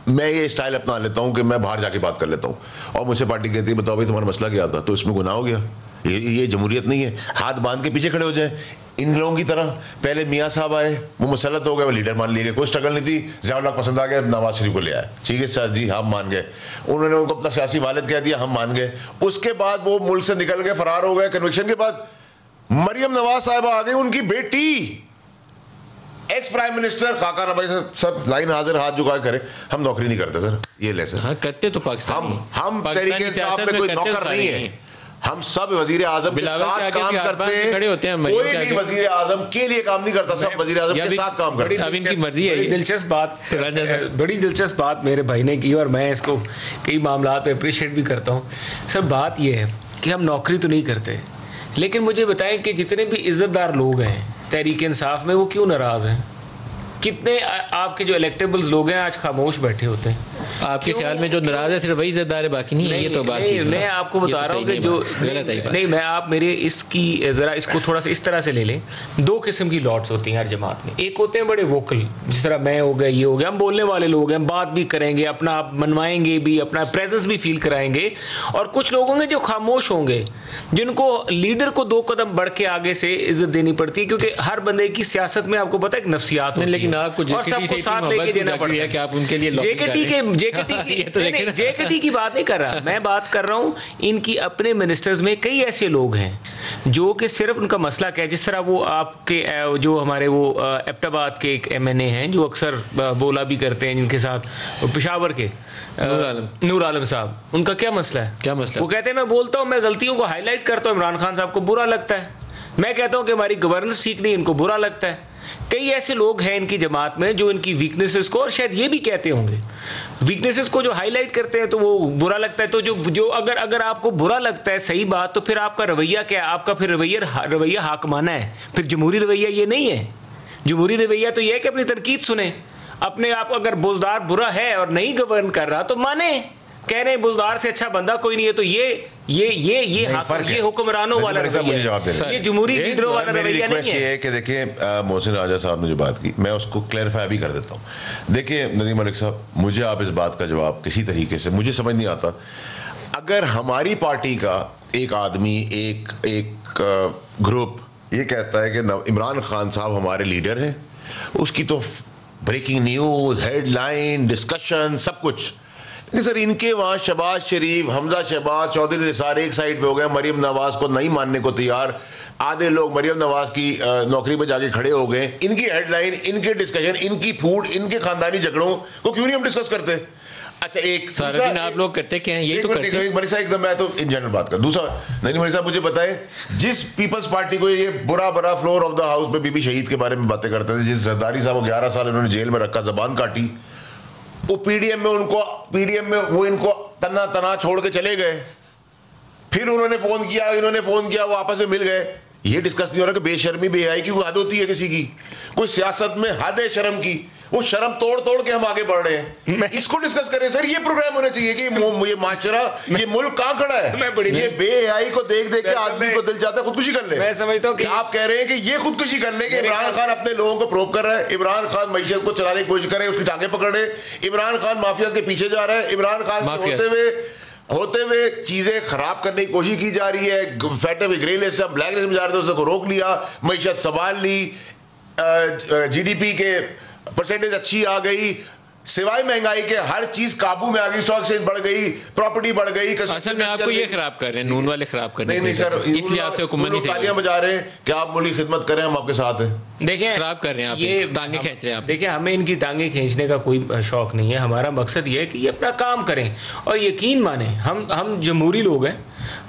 मैं ये स्टाइल अपना लेता हूँ कि मैं बाहर जाके बात कर लेता हूँ और मुझसे पार्टी कहती है बताओ भाई तुम्हारा मसला क्या था, तो इसमें गुनाह हो गया? ये जमहूरियत नहीं है। हाथ बांध के पीछे खड़े हो जाए इन लोगों की तरह। पहले मियाँ साहब आए, वो मुसल्लत हो गए, वो लीडर मान लिए गए, कोई स्ट्रगल नहीं थी, ज़िया-उल-हक पसंद आ गया, नवाज शरीफ को ले आए, ठीक है सर जी हम मान गए, उन्होंने उनको अपना सियासी वालिद कह दिया, हम मान गए। उसके बाद वो मुल्क से निकल गए, फरार हो गए। कन्विक्शन के बाद मरियम नवाज साहबा आ गई, उनकी बेटी, एक्स प्राइम मिनिस्टर खाका नवाज सब लाइन हाजिर हाथ झुका करे, हम नौकरी नहीं करते सर, ये ले सर। हाँ, करते तो पाकिस्तान, हम तरीके इंसाफ में कोई नौकर नहीं है, हम सब वजीर आजम के साथ काम करते हैं, कोई भी वजीर आजम के लिए काम नहीं करता, सब वजीर आजम के साथ काम करते हैं। अब इनकी मर्जी है। बड़ी दिलचस्प बात मेरे भाई ने की और मैं इसको कई मामलात पे अप्रिशिएट भी करता हूँ। सर बात यह है कि हम नौकरी तो नहीं करते, लेकिन मुझे बताएं कि जितने भी इज्जतदार लोग हैं तहरीक इंसाफ में, वो क्यों नाराज़ हैं? कितने आपके जो इलेक्टेबल्स लोग हैं आज खामोश बैठे होते हैं? आपके ख्याल में जो नाराज है सिर्फ वही ज़िद्दार है, बाकी नहीं है? ये तो बात मैं आपको बता रहा हूँ कि जो गलत है। नहीं, मैं आप मेरे इसकी ज़रा इसको थोड़ा सा इस तरह से ले लें। दो किस्म की लॉट्स होती हैं हर जमात में। एक होते हैं बड़े वोकल, जिस तरह मैं हो गया, ये हो गया, हम बोलने वाले लोग हैं, बात भी करेंगे, अपना आप मनवाएंगे भी, अपना प्रेजेंस भी फील कराएंगे। और कुछ लोग होंगे जो खामोश होंगे, जिनको लीडर को 2 कदम बढ़ के आगे से इज्जत देनी पड़ती है, क्योंकि हर बंदे की सियासत में आपको पता है एक नफ्सियात होती है। लेकिन आपको और सबको साथ लेके देना पड़ता है कि आप उनके लिए जेकेटी की बात नहीं कर रहा मैं, बात कर रहा हूँ इनकी अपने मिनिस्टर्स में कई ऐसे लोग हैं जो कि सिर्फ उनका मसला क्या है। जिस तरह वो आपके जो हमारे वो एबटाबाद के एक MNA हैं जो अक्सर बोला भी करते हैं, जिनके साथ पेशावर के नूर आलम साहब, उनका क्या मसला है? क्या मसला? वो कहते हैं मैं बोलता हूँ, मैं गलतियों को हाईलाइट करता हूँ, इमरान खान साहब को बुरा लगता है। मैं कहता हूँ कि हमारी गवर्नेंस ठीक नहीं, इनको बुरा लगता है। कई ऐसे लोग हैं इनकी जमात में जो इनकी वीकनेसेस को, और शायद ये भी कहते होंगे, वीकनेसेस को जो हाईलाइट करते हैं तो वो बुरा लगता है। तो जो अगर आपको बुरा लगता है, सही बात, तो फिर आपका रवैया क्या है? आपका फिर रवैया हाकमाना है, फिर जमहूरी रवैया ये नहीं है। जमहूरी रवैया तो ये है कि अपनी तनकीद सुने, अपने आप अगर बुजदार बुरा है और नहीं गवर्न कर रहा तो माने, कह रहे हैं बुजदार से अच्छा बंदा कोई नहीं है। तो ये हुक्मरानों वाला रवैया, ये जमहूरी लीडरों वाला रवैया नहीं है। कि देखिए मोहसिन राजा साहब ने जो बात की, मैं उसको क्लैरिफाई भी कर देता हूँ। देखिए नदीम मलिक साहब, मुझे आप इस बात का जवाब किसी तरीके से, मुझे समझ नहीं आता, अगर हमारी पार्टी का एक आदमी, एक ग्रुप ये कहता है कि इमरान खान साहब हमारे लीडर हैं, उसकी तो ब्रेकिंग न्यूज़, हेडलाइन, डिस्कशन, सब कुछ। नहीं सर, इनके वहाँ शहबाज शरीफ, हमजा शहबाज, चौधरी निसार एक साइड पे हो गए, मरियम नवाज को नहीं मानने को तैयार, आधे लोग मरियम नवाज की नौकरी पर जाके खड़े हो गए। इनकी हेडलाइन, इनके डिस्कशन, इनकी फूड, इनके खानदानी झगड़ों को क्यों नहीं हम डिस्कस करते? अच्छा, एक सारा आप लोग करते क्या हैं? ये तो करते हैं। मनी साहब एकदम, मैं तो इन जनरल बात कर। दूसरा, नहीं मनी साहब मुझे बताएं, जिस पीपल्स पार्टी को ये बुरा फ्लोर ऑफ द हाउस में बीबी शहीद के बारे में बातें करते थे, जिस जरदारी साहब को 11 साल उन्होंने जेल में रखा, जबान काटी, वो पीडीएम में वो इनको तना छोड़ के चले गए, फिर उन्होंने फोन किया, वो आपस में मिल गए। ये डिस्कस नहीं हो रहा कि बेशर्मी बेहयाई की कोई हद होती है किसी की, कोई सियासत में हद है शर्म की, वो शर्म तोड़ के हम आगे बढ़ रहे हैं। इसको डिस्कस करें सर, ये प्रोग्राम होना चाहिए कि ये माशरा, ये मुल्क कहाँ खड़ा है। ये बेहयाई को देख के आदमी को दिल चाहता है खुदकुशी कर ले। मैं समझता हूँ कि आप कह रहे हैं कि ये खुदकुशी कर ले कि इमरान खान अपने लोगों को प्रोव कर रहा है, इमरान खान मईशत को चलाने की कोशिश करे, उसकी टांगे पकड़े, इमरान खान माफिया के पीछे जा रहा है, इमरान खान होते हुए चीजें खराब करने की कोशिश की जा रही है। फैटे में ग्रे लिस्ट, ब्लैक लिस्ट में जा रहे थे, उसको रोक लिया, मईशत संभाल ली, GDP के परसेंटेज अच्छी आ गई, सिवाय महंगाई के हर चीज काबू में आ गई, स्टॉक एक्सचेंज बढ़ गई, प्रॉपर्टी बढ़ गई। असल में आपको ये खराब कर रहे हैं, नून वाले खराब कर रहे हैं। नहीं सर, इसलिए आपसे हुकूमत नहीं तालियां बजा रहे हैं कि आप मुल्क की खिदमत करें, हम आपके साथ हैं। देखें, खराब कर रहे हैं आप, ये टांगे खींच रहे हैं आप। देखिए, हमें इनकी टांगे खींचने का कोई शौक नहीं है। हमारा मकसद ये है कि ये अपना काम करें, और यकीन माने हम जमहूरी लोग हैं,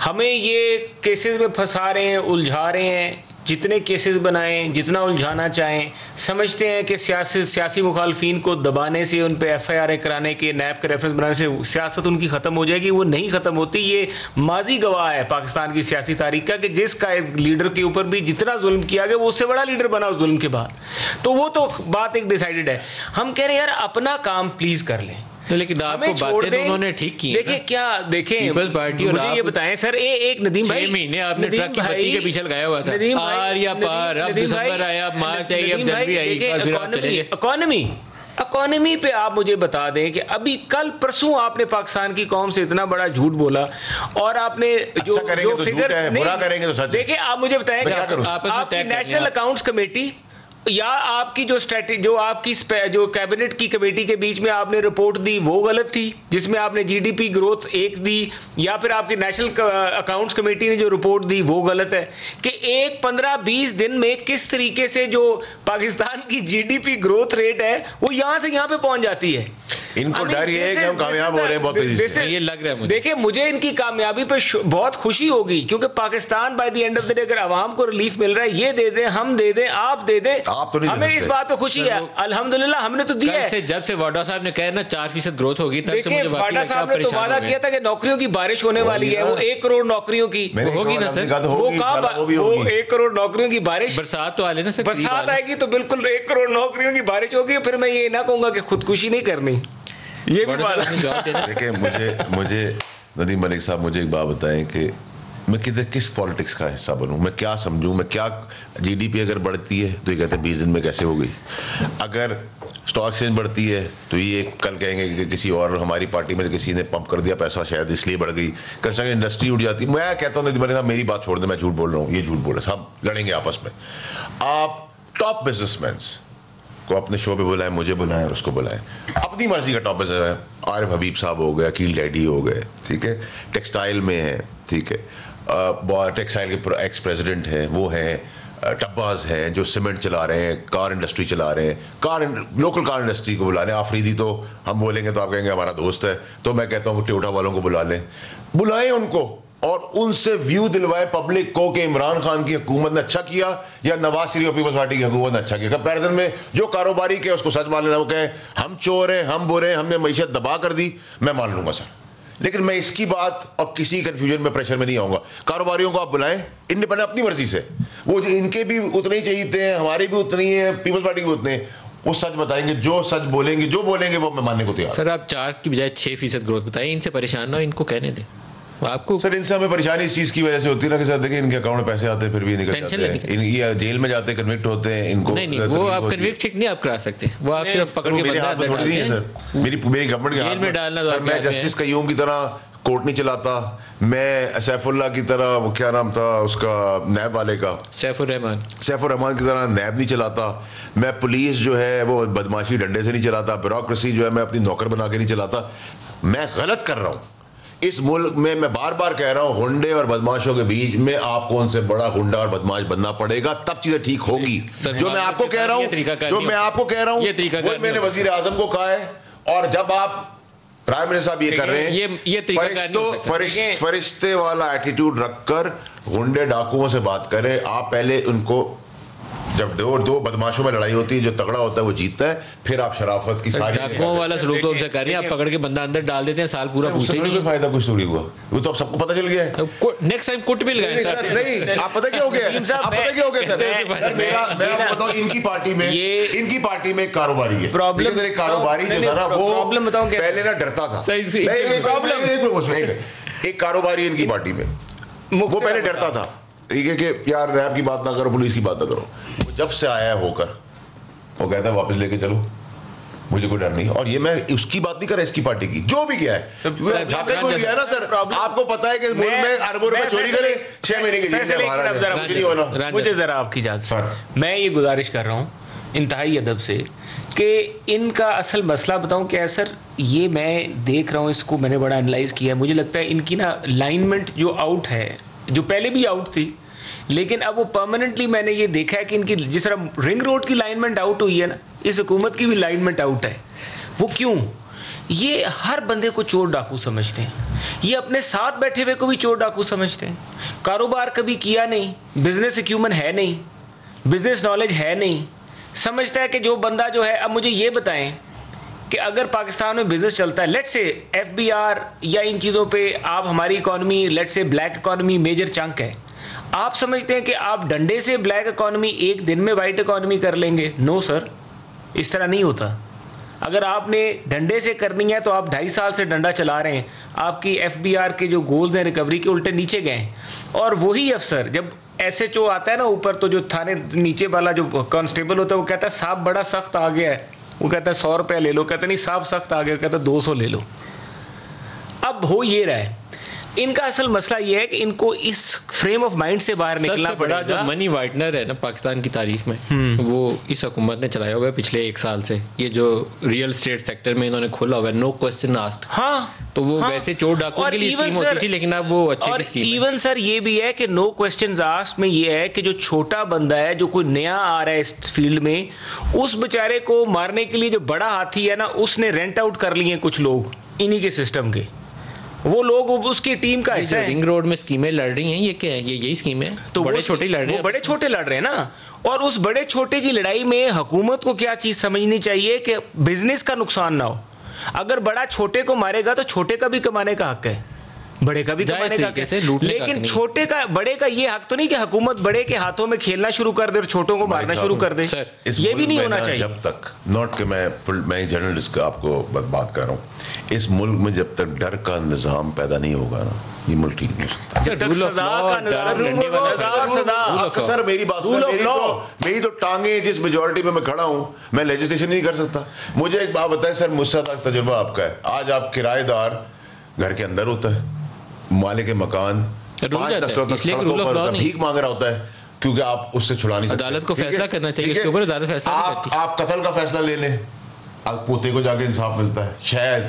हमें ये केसेस में फंसा रहे हैं, उलझा रहे हैं, जितने केसेस बनाएं, जितना उलझाना चाहें। समझते हैं कि सियासी मुखालफिन को दबाने से, उन पे FIR कराने के, नैब के रेफरेंस बनाने से सियासत उनकी ख़त्म हो जाएगी। वो नहीं ख़त्म होती। ये माजी गवाह है पाकिस्तान की सियासी तारीख का कि जिसका लीडर के ऊपर भी जितना जुल्म किया गया, वो उससे बड़ा लीडर बना उस जुल्म के बाद। तो वो तो बात एक डिसाइडेड है। हम कह रहे हैं यार अपना काम प्लीज़ कर लें, लेकिन आपको बातें तो उन्होंने ठीक की। देखिए क्या, देखें, पीपल्स पार्टी और मुझे ये बताएं सर, एक नदीम भाई, 6 महीने आपने ट्रक की बत्ती के पीछे लगाया हुआ था, आर या पार, अब दिसंबर आया, अब मार्च आई, अब जनवरी आई, और फिर आप चले गए। इकोनॉमी पे आप मुझे बता दें कि अभी कल परसों आपने पाकिस्तान की कौम से इतना बड़ा झूठ बोला, और आपने जो फिगर देखिए, आप मुझे बताएं कि आपकी नेशनल अकाउंट्स कमेटी या आपकी जो कैबिनेट की कमेटी के बीच में आपने रिपोर्ट दी वो गलत थी, जिसमें आपने GDP ग्रोथ 1 दी, या फिर आपकी नेशनल अकाउंट्स कमेटी ने जो रिपोर्ट दी वो गलत है कि 15-20 दिन में किस तरीके से जो पाकिस्तान की GDP ग्रोथ रेट है वो यहां से यहां पे पहुंच जाती है। इनको डर ये है कि हम कामयाब हो रहे हैं बहुत तेजी से, ये लग रहा है मुझे। देखिए मुझे इनकी कामयाबी पे बहुत खुशी होगी, क्योंकि Pakistan by the end of the day अगर आवाम को रिलीफ मिल रहा है, ये दे दें, हम दे दें, आप दे दें, आप तो नहीं हमें इस बात पे खुशी है, अल्हम्दुलिल्लाह हमने तो दिया है। जब से वाडा साहब ने कहा ना 4% ग्रोथ होगी, तब से मुझे वाडा साहब ने तो वादा किया था कि नौकरियों की बारिश होने वाली है, वो 1 करोड़ नौकरियों की होगी ना सर, वो 1 करोड़ नौकरियों की बारिश, बरसात तो आले ना सर, बरसात आएगी तो बिल्कुल 1 करोड़ नौकरियों की बारिश होगी। फिर मैं ये ना कहूंगा कि खुदकुशी नहीं करनी, ये भी देखिए मुझे नदीम मलिक साहब, मुझे एक बात बताएं कि मैं किस पॉलिटिक्स का हिस्सा बनूं, मैं क्या समझूं, मैं क्या जीडीपी अगर बढ़ती है तो ये कहते हैं 20 दिन में कैसे हो गई, अगर स्टॉक एक्सचेंज बढ़ती है तो ये कल कहेंगे कि किसी और हमारी पार्टी में किसी ने पंप कर दिया पैसा शायद इसलिए बढ़ गई, कंस्ट्रक्शन इंडस्ट्री उठ जाती है। मैं कहता हूँ नदीम मलिक साहब मेरी बात छोड़ दें, मैं झूठ बोल रहा हूँ, ये झूठ बोल रहे हैं, सब लड़ेंगे आपस में। आप टॉप बिजनेसमैन को अपने शो पे बुलाएं, मुझे बुलाएं, उसको बुलाएं, अपनी मर्जी का टॉप है। आरिफ हबीब साहब हो गए, अकील डैडी हो गए, ठीक है, टेक्सटाइल में है, ठीक है, टेक्सटाइल के एक्स प्रेसिडेंट हैं, वो हैं, टब्बाज हैं जो सीमेंट चला रहे हैं, कार इंडस्ट्री चला रहे हैं, लोकल कार इंडस्ट्री को बुला लें। आफरीदी तो हम बोलेंगे तो आप कहेंगे हमारा दोस्त है, तो मैं कहता हूँ टोयोटा वालों को बुला लें, बुलाएं उनको और उनसे व्यू दिलवाए पब्लिक को कि इमरान खान की हुकूमत ने अच्छा किया या नवाज शरीफ पीपल्स पार्टी की हुकूमत ने अच्छा किया। कंपैरिजन में जो कारोबारी के उसको सच मान लेना, वो कहे हम चोर हैं, हम बुरे हैं, हमने मईशत दबा कर दी, मैं मान लूंगा सर, लेकिन मैं इसकी बात और किसी कंफ्यूजन में प्रेशर में नहीं आऊंगा। कारोबारियों को आप बुलाएं इंडिपेंडेंट अपनी मर्जी से, वो इनके भी उतने ही चाहिए, हमारे भी उतनी है, पीपल्स पार्टी के भी उतने, वो सच बताएंगे, जो सच बोलेंगे, जो बोलेंगे वो मैं मानने को तैयार। सर आप 4 की बजाय 6% ग्रोथ बताइए, इनसे परेशान ना हो, इनको कहने दें। आपको सर इनसे हमें परेशानी इस चीज की वजह से होती है ना कि सर देखिए इनके अकाउंट में पैसे आते हैं फिर भी निकल जाते हैं, ये जेल में जाते हैं, कन्विक्ट होते हैं, इनको नहीं वो आप कन्विक्ट ठीक नहीं आप करा सकते, वो आप सिर्फ पकड़ के बंदा अंदर डालते हैं सर, मेरी गवर्नमेंट के जेल में डालना। सर मैं जस्टिस कयूम की तरह कोर्ट नहीं चलाता, मैं सैफुल्लाह की तरह, क्या नाम था उसका नैब वाले का, सैफुर रहमान की तरह नैब नहीं चलाता, मैं पुलिस जो है वो बदमाशी डंडे से नहीं चलाता, ब्यूरोक्रेसी जो है मैं अपनी नौकर बना के नहीं चलाता। मैं गलत कर रहा हूँ इस मुल्क में, मैं बार बार कह रहा हूँ, हुंडे और बदमाशों के बीच में आपको उनसे बड़ा हुंडा और बदमाश बनना पड़ेगा, तब चीजें ठीक होगी। जो मैं आपको कह रहा हूँ, वो मैंने वजीर आजम को कहा है, और जब आप प्राइम मिनिस्टर साहब ये कर रहे हैं, फरिश्ते वाला एटीट्यूड रखकर गुंडे डाकुओं से बात करें। आप पहले उनको, जब दो बदमाशों में लड़ाई होती है, जो तगड़ा होता है वो जीतता है, फिर आप शराफत की सारी डाकुओं वाला सलूक तो उनसे कर रहे हैं, आप पकड़ के बंदा अंदर डाल देते हैं, साल पूरा पूछते नहीं, फायदा कुछ थोड़ी हुआ, वो तो अब सबको पता चल गया है। नेक्स्ट टाइम कुट भी लगाएं सर, नहीं आप पता क्या हो गया, आप पता क्या हो गया सर, मैं आपको बताऊं, इनकी पार्टी में कारोबारी है, प्रॉब्लम एक कारोबारी जो था ना, वो प्रॉब्लम बताऊं पहले ना डरता था, एक कारोबारी इनकी पार्टी में, वो पहले डरता था, ठीक है कि यार रैप की बात ना करो, पुलिस की बात ना करो, वो जब से आया होकर वो कहता है वापस लेके चलो, मुझे कोई डर नहीं। और ये मैं उसकी बात नहीं कर रहा, इसकी पार्टी की, जो भी गया है, झाके को गया ना सर, आपको पता है कि मुल्क में अरबों रुपए चोरी करे, 6 महीने की जेल में। मुझे जरा आपकी इजाजत, मैं ये गुजारिश कर रहा हूँ इंतहाई अदब से कि इनका असल मसला बताऊं क्या है सर, ये मैं देख रहा हूँ, इसको मैंने बड़ा एनालाइज किया है, मुझे लगता है इनकी ना लाइनमेंट जो आउट है, जो पहले भी आउट थी, लेकिन अब वो परमानेंटली मैंने ये देखा है कि इनकी जिस तरह रिंग रोड की लाइनमेंट आउट हुई है ना, इस हुकूमत की भी लाइनमेंट आउट है। वो क्यों? ये हर बंदे को चोर डाकू समझते हैं, ये अपने साथ बैठे हुए को भी चोर डाकू समझते हैं, कारोबार कभी किया नहीं, बिजनेस एक्यूमेंट है नहीं, बिजनेस नॉलेज है नहीं, समझता है कि जो बंदा जो है, अब मुझे ये बताएं कि अगर पाकिस्तान में बिजनेस चलता है, लेट्स से एफबीआर या इन चीज़ों पे आप, हमारी इकोनॉमी लेट्स से ब्लैक इकोनॉमी मेजर चंक है, आप समझते हैं कि आप डंडे से ब्लैक इकोनॉमी एक दिन में वाइट इकोनॉमी कर लेंगे? नो सर, इस तरह नहीं होता। अगर आपने डंडे से करनी है तो आप 2.5 साल से डंडा चला रहे हैं, आपकी एफबीआर के जो गोल्स हैं रिकवरी के उल्टे नीचे गए, और वही अफसर जब एसएचओ आता है ना ऊपर, तो जो थाने नीचे वाला जो कांस्टेबल होता है वो कहता है साहब बड़ा सख्त आ गया है, वो कहता है 100 रुपया ले लो, कहता नहीं साहब सख्त आ गया, कहता 200 ले लो। अब हो ये रहा है, इनका असल मसला ये है कि इनको इस फ्रेम ऑफ माइंड से बाहर निकलना बड़ा पड़ेगा। जो मनी वाइटनर है ना पाकिस्तान की तारीख में, वो इस हुकूमत ने चलाया हुआ है पिछले 1 साल से। ये जो रियल एस्टेट सेक्टर में इन्होंने खोला हुआ है, नो क्वेश्चन आस्क्ड। हाँ, तो वो हाँ, वैसे चोर डाकुओं के लिए स्कीम होती थी, लेकिन अब वो अच्छे की स्कीम है। इवन सर ये भी है कि नो क्वेश्चंस आस्क्ड में ये है कि जो छोटा बंदा है, जो कोई नया आ रहा है इस फील्ड में, उस बेचारे को मारने के लिए जो बड़ा हाथी है ना, उसने रेंट आउट कर लिए कुछ लोग इन्हीं के सिस्टम के। वो लोग उसकी टीम का हिस्सा है। रिंग रोड में स्कीमें लड़ रही हैं, ये क्या है? ये यही स्कीम है। तो बड़े छोटे लड़ रहे हैं, वो बड़े छोटे लड़ रहे हैं ना। और उस बड़े छोटे की लड़ाई में हुकूमत को क्या चीज समझनी चाहिए कि बिजनेस का नुकसान ना हो। अगर बड़ा छोटे को मारेगा तो छोटे का भी कमाने का हक है, बड़े का भी कमाने का हक है, लेकिन छोटे का बड़े का ये हक तो नहीं कि हुकूमत बड़े के हाथों में खेलना शुरू कर दे और छोटों को मारना शुरू कर दे। ये भी नहीं होना चाहिए। जब तक नॉट कि मैं जर्नलिस्ट का आपको बात कर रहा हूँ, इस मुल्क में जब तक डर का निजाम पैदा नहीं होगा ना, ये मुल्क ठीक नहीं हो सकता। सर मेरी बात, मेरी तो टांगे जिस मेजोरिटी में मैं खड़ा हूँ, मैं लेजिस्लेशन नहीं कर सकता। मुझे एक बात बताएं सर, मुझसे तक तजुर्बा आपका है। आज आप किराएदार घर के अंदर होता है, मालिक मकान 5 नस्लों तक सड़कों पर होता है, भीख मांग रहा होता है, क्योंकि आप उससे छुड़ा नहीं सकते। अदालत को फैसला करना चाहिए इसके ऊपर, अदालत फैसला नहीं करती। आप कत्ल का फैसला ले लें, आप पोते को जाके इंसाफ मिलता है शायद,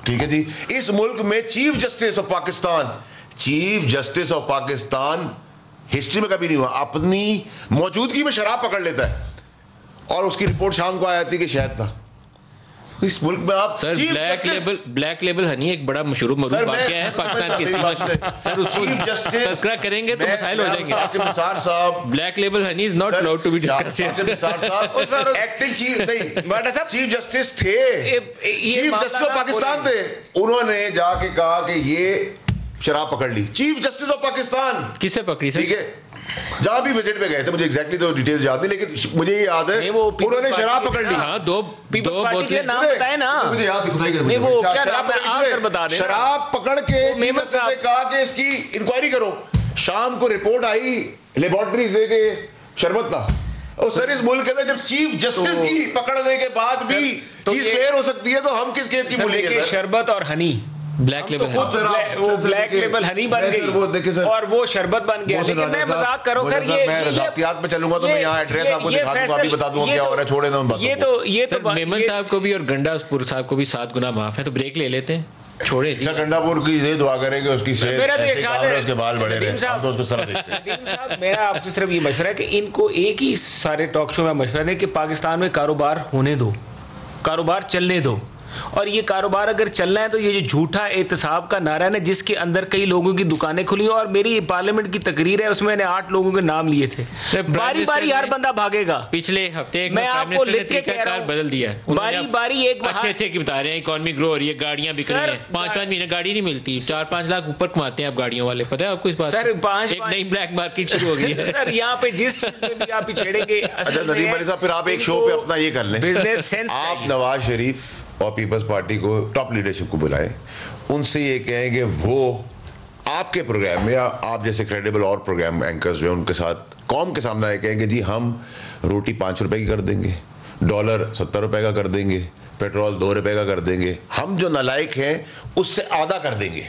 ठीक है जी। इस मुल्क में chief justice of Pakistan history में कभी नहीं हुआ, अपनी मौजूदगी में शराब पकड़ लेता है और उसकी रिपोर्ट शाम को आ जाती है कि शायद था। इस मुल्क में आप सर ब्लैक लेबल हनी एक बड़ा मशहूर वाकया है पाकिस्तान की सर, उसको तस्करा करेंगे तो मसाइल हो जाएंगे। निसार साहब, black label honey is not allowed to be discussed. Nisar साहब एक्टिंग चीफ जस्टिस थे, चीफ जस्टिस ऑफ पाकिस्तान थे। उन्होंने जाके कहा कि ये शराब पकड़ ली, चीफ जस्टिस ऑफ पाकिस्तान। किससे पकड़ी सर? ठीक है, जहां भी विजिट पे गए थे, मुझे एग्जैक्टली तो डिटेल्स याद नहीं, लेकिन मुझे ये याद है उन्होंने शराब पकड़ ली। हाँ, दो बोतलें नाम बताए ना, मुझे याद नहीं, वो क्या बता दें। शराब पकड़ के ने कहा कि इसकी इंक्वायरी करो। शाम को रिपोर्ट आई लेबोरेटरी से कि शरबत था। और सर इस मुल्क के अंदर जब चीफ जस्टिस की पकड़ने के बाद भी चीज क्लियर हो सकती है, तो हम किस केस की बोलेंगे? शरबत और हनी, ब्लैक लेबल, वो ब्लैक लेबल हनी बन गई और वो शरबत बन गया। लेकिन मैं मजाक करो कर, मैं रज़ाकियात में चलूंगा तो मैं यहाँ एड्रेस आपको दिखा दूंगा, अभी बता दूंगा क्या हो रहा है, छोड़े ना बात। ये तो मेमन साहब को भी और गंडापुर साहब को भी 7 गुना माफ है, तो ब्रेक ले लेते हैं, छोड़े। अच्छा, गंडापुर की ये दुआ करेंगे उसकी उसके बाल बड़े रहे, हम तो उसको तरह देखते हैं। मेरा आपसे सिर्फ ये मशवरा है कि इनको एक ही सारे टॉक शो में मशवरा है कि पाकिस्तान में कारोबार होने दो, कारोबार चलने दो। और ये कारोबार अगर चलना है तो ये जो झूठा एहतसाब का नारा है ना, जिसके अंदर कई लोगों की दुकानें खुली, और मेरी पार्लियामेंट की तकरीर है उसमें मैंने 8 लोगों के नाम लिए थे। बारी बारी हर बंदा भागेगा। पिछले हफ्ते मैं आपको लिख के कह रहा हूं, बदल दिया है, बारी बारी एक अच्छे की बता रहे हैं, इकोनॉमी ग्रो हो रही है, गाड़ियां बिक रही हैं, 5-5 महीने गाड़ी नहीं मिलती, 4-5 लाख ऊपर कमाते हैं आप गाड़ियों वाले, पता है आपको इस बात? सर एक नई ब्लैक मार्केट शुरू हो गई है सर यहाँ पे, जिस चीज में भी आप छेड़ेंगे। अच्छा नदीम अली साहब, फिर आप एक शो पे अपना ये कर लें, बिजनेस सेंस, आप नवाज शरीफ और पीपल्स पार्टी को टॉप लीडरशिप को बुलाएं, उनसे ये कहें कि वो आपके प्रोग्राम में, या आप जैसे क्रेडिबल और प्रोग्राम एंकर्स जो हैं उनके साथ कौम के सामने आए, कहेंगे जी हम रोटी 5 रुपए की कर देंगे, डॉलर 70 रुपए का कर देंगे, पेट्रोल 2 रुपए का कर देंगे, हम जो नालायक हैं उससे आधा कर देंगे,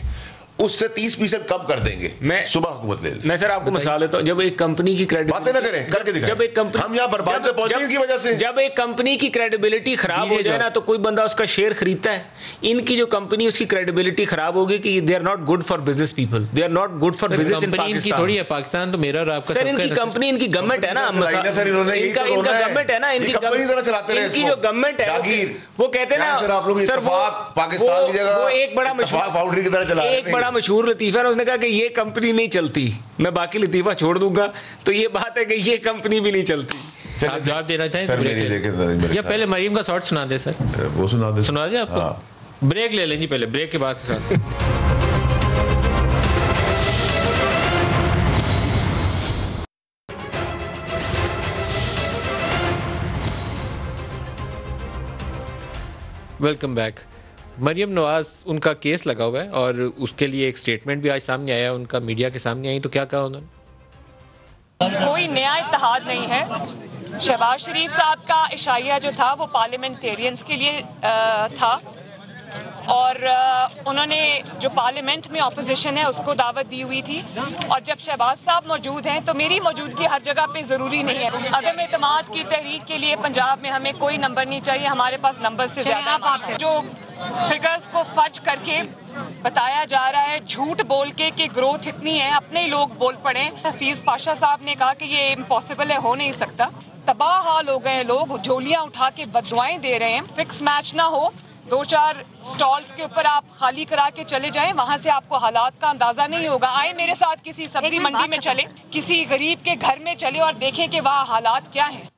उससे 30% कम कर देंगे, मैं सुबह हुकूमत ले। मैं सर आपको मिसाल देता हूं, जब एक कंपनी की बातें ना करें, करके दिखाएं। जब एक कंपनी, हम यहाँ बर्बाद में पहुंचे इनकी वजह से। जब एक कंपनी की क्रेडिबिलिटी खराब हो जाए ना, तो कोई बंदा उसका शेयर खरीदता है। इनकी जो कंपनी, उसकी क्रेडिबिलिटी खराब होगी कि they are not good for business people, they are not good for business in Pakistan. थोड़ी है पाकिस्तान तो मेरा और आपका सर, इनकी कंपनी, इनकी गवर्नमेंट है ना, इनका गवर्नमेंट है ना, इनकी जो गवर्नमेंट है, वो कहते हैं ना सर, वो पाकिस्तान की जगह वो एक बड़ा मशहूर लतीफा, उसने कहा कि ये कंपनी नहीं चलती, मैं बाकी लतीफा छोड़ दूंगा। तो ये बात है कि ये कंपनी भी नहीं चलती। आप जवाब देना चाहें या पहले मरीम का शॉर्ट सुना दे? सर वो सुना दे आपको। हाँ। ब्रेक ले लें जी, पहले ब्रेक के बाद वेलकम बैक। मरियम नवाज, उनका केस लगा हुआ है और उसके लिए एक स्टेटमेंट भी आज सामने आया, उनका मीडिया के सामने आई, तो क्या कहा उन्होंने? कोई नया इत्तेहाद नहीं है। शहबाज शरीफ साहब का इशाया जो था वो पार्लियामेंटेरियंस के लिए था, और उन्होंने जो पार्लियामेंट में ऑपोजिशन है उसको दावत दी हुई थी, और जब शहबाज साहब मौजूद हैं तो मेरी मौजूदगी हर जगह पे ज़रूरी नहीं है। अदम एतमाद की तहरीक के लिए पंजाब में हमें कोई नंबर नहीं चाहिए, हमारे पास नंबर से ज़्यादा जो फिगर्स को फर्ज करके बताया जा रहा है, झूठ बोल के कि ग्रोथ इतनी है, अपने ही लोग बोल पड़े। हफीज पाशा साहब ने कहा कि ये इम्पॉसिबल है, हो नहीं सकता। तबाह हाल हो गए लोग, झोलियां उठा के बददुआएं दे रहे हैं। फिक्स मैच ना हो, 2-4 स्टॉल्स के ऊपर आप खाली करा के चले जाएं, वहां से आपको हालात का अंदाजा नहीं होगा। आए मेरे साथ किसी सब्जी मंडी में चले, किसी गरीब के घर में चले और देखें कि वहाँ हालात क्या हैं।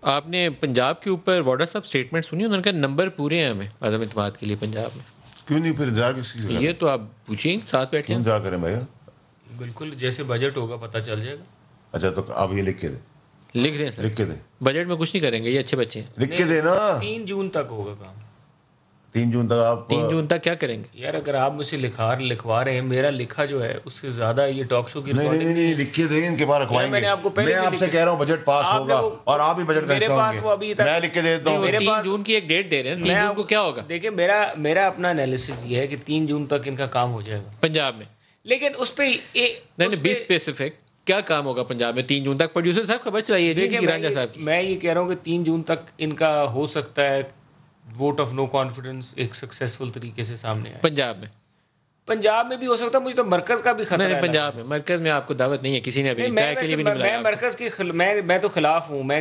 आपने पंजाब के ऊपर वाडा साहब स्टेटमेंट सुनी, उन्होंने कहा नंबर पूरे हैं हमें अदम एतमाद के लिए पंजाब में। क्यों नहीं, फिर इंतजार किसी से? ये तो आप पूछिए, साथ बैठे हैं। इंतजार करें भैया, बिल्कुल जैसे बजट होगा पता चल जाएगा। अच्छा तो आप ये लिख के दे, लिख रहे हैं सर, लिख के दे। बजट में कुछ नहीं करेंगे, ये अच्छे बच्चे हैं। लिख के देना। 3 जून तक होगा काम। 3 जून तक आप 3 जून तक क्या करेंगे यार? अगर आप मुझसे लिखवा रहे हैं, मेरा लिखा जो है उससे ज्यादा ये टॉक शो की नहीं लिख के देंगे, इनके पास रखवाएंगे। मैंने आपको पहले मैं आपसे कह रहा हूँ बजट पास होगा और आप भी बजट मेरे पास वो अभी तक मैं लिख के देता हूँ। 3 जून की एक डेट दे रहे हैं, 3 जून को क्या होगा? देखिए मेरा अपना एनालिसिस ये है कि 3 जून तक इनका काम हो जाएगा पंजाब में, लेकिन उस पे नहीं बी स्पेसिफिक क्या काम होगा पंजाब में 3 जून तक? प्रोड्यूसर साहब खबर चलाइए जी रांझा साहब की। मैं ये कह रहा हूँ कि 3 जून तक इनका हो सकता है वोट ऑफ नो कॉन्फिडेंस एक सक्सेसफुल तरीके से सामने आए। पंजाब में भी हो सकता है, मुझे तो मरकज का भी खतरा है। पंजाब में, मरकज में आपको दावत नहीं है, किसी ने अभी चाय के लिए भी नहीं बुलाया। मैं मरकज की मैं तो खिलाफ हूँ। मैं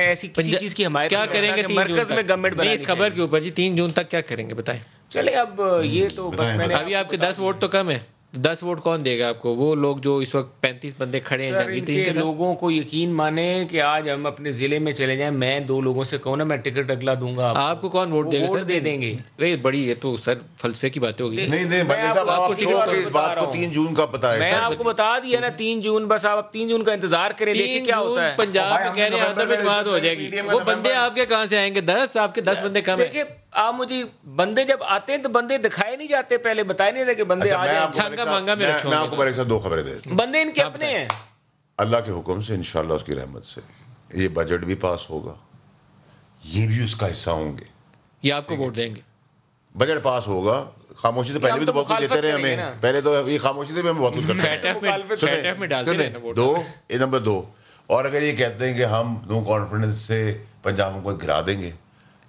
ऐसी किसी चीज की हमायत क्या करेंगे मरकज में गवर्नमेंट बनानी इस खबर के ऊपर जी 3 जून तक क्या करेंगे बताएं? चले अब ये तो बस मैंने अभी आपके 10 वोट तो कम है, 10 वोट कौन देगा आपको? वो लोग जो इस वक्त 35 बंदे खड़े हैं इनके लोगों को यकीन माने कि आज हम अपने जिले में चले जाएं, मैं 2 लोगों से कहूँ ना मैं टिकट अगला दूंगा आपको कौन वोट देगा? वोट दे देंगे। अरे बड़ी ये तो सर फलसफे की बातें होगी। नहीं बंदे साहब आपको इस बात को 3 जून का पता है। मैं आपको बता दिया ना 3 जून, बस आप 3 जून का इंतजार करें, देखिए क्या होता है। पंजाब में कह रहे हैं अदम एतमाद हो जाएगी, वो बंदे आपके कहाँ से आएंगे? 10 आपके 10 बंदे कम है। आप मुझे बंदे जब आते हैं तो बंदे दिखाए नहीं जाते, पहले बताए नहीं थे कि बंदे आ जाए। मैं आपको मेरे साथ 2 खबरें दे। बंदे इनके अपने हैं। अल्लाह के हुक्म से इंशाल्लाह उसकी रहमत से ये बजट भी पास होगा, ये भी उसका हिस्सा होंगे, ये आपको वोट देंगे। बजट पास होगा, खामोशी से पहले भी तो बहुत कुछ देते रहे हमें, पहले तो ये खामोशी से भी हम बहुत कुछ करते हैं। 2 नंबर 2, और अगर ये कहते हैं कि हम नो कॉन्फिडेंस से पंजाब को गिरा देंगे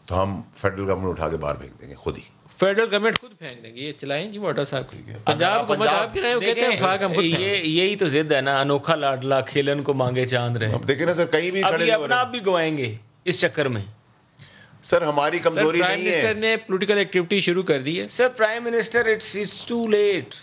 तो हम फेडरल गवर्नमेंट उठा के बाहर फेंक देंगे, खुद ही फेडरल गवर्नमेंट खुद फेंक देंगे। ये चलाएं जी वाडा साहब पंजाब को आप गिराएं, वो कहते हैं उठा के हम खुद। यही तो जिद है ना, अनोखा लाडला खेलन को मांगे चांद रहे। अब देखिए ना सर, कहीं भी खड़े अपना आप भी गवाएंगे इस चक्कर में। सर हमारी कमजोरी नहीं है। प्राइम मिनिस्टर ने पॉलिटिकल एक्टिविटी शुरू कर दी है। Sir prime minister it's too late.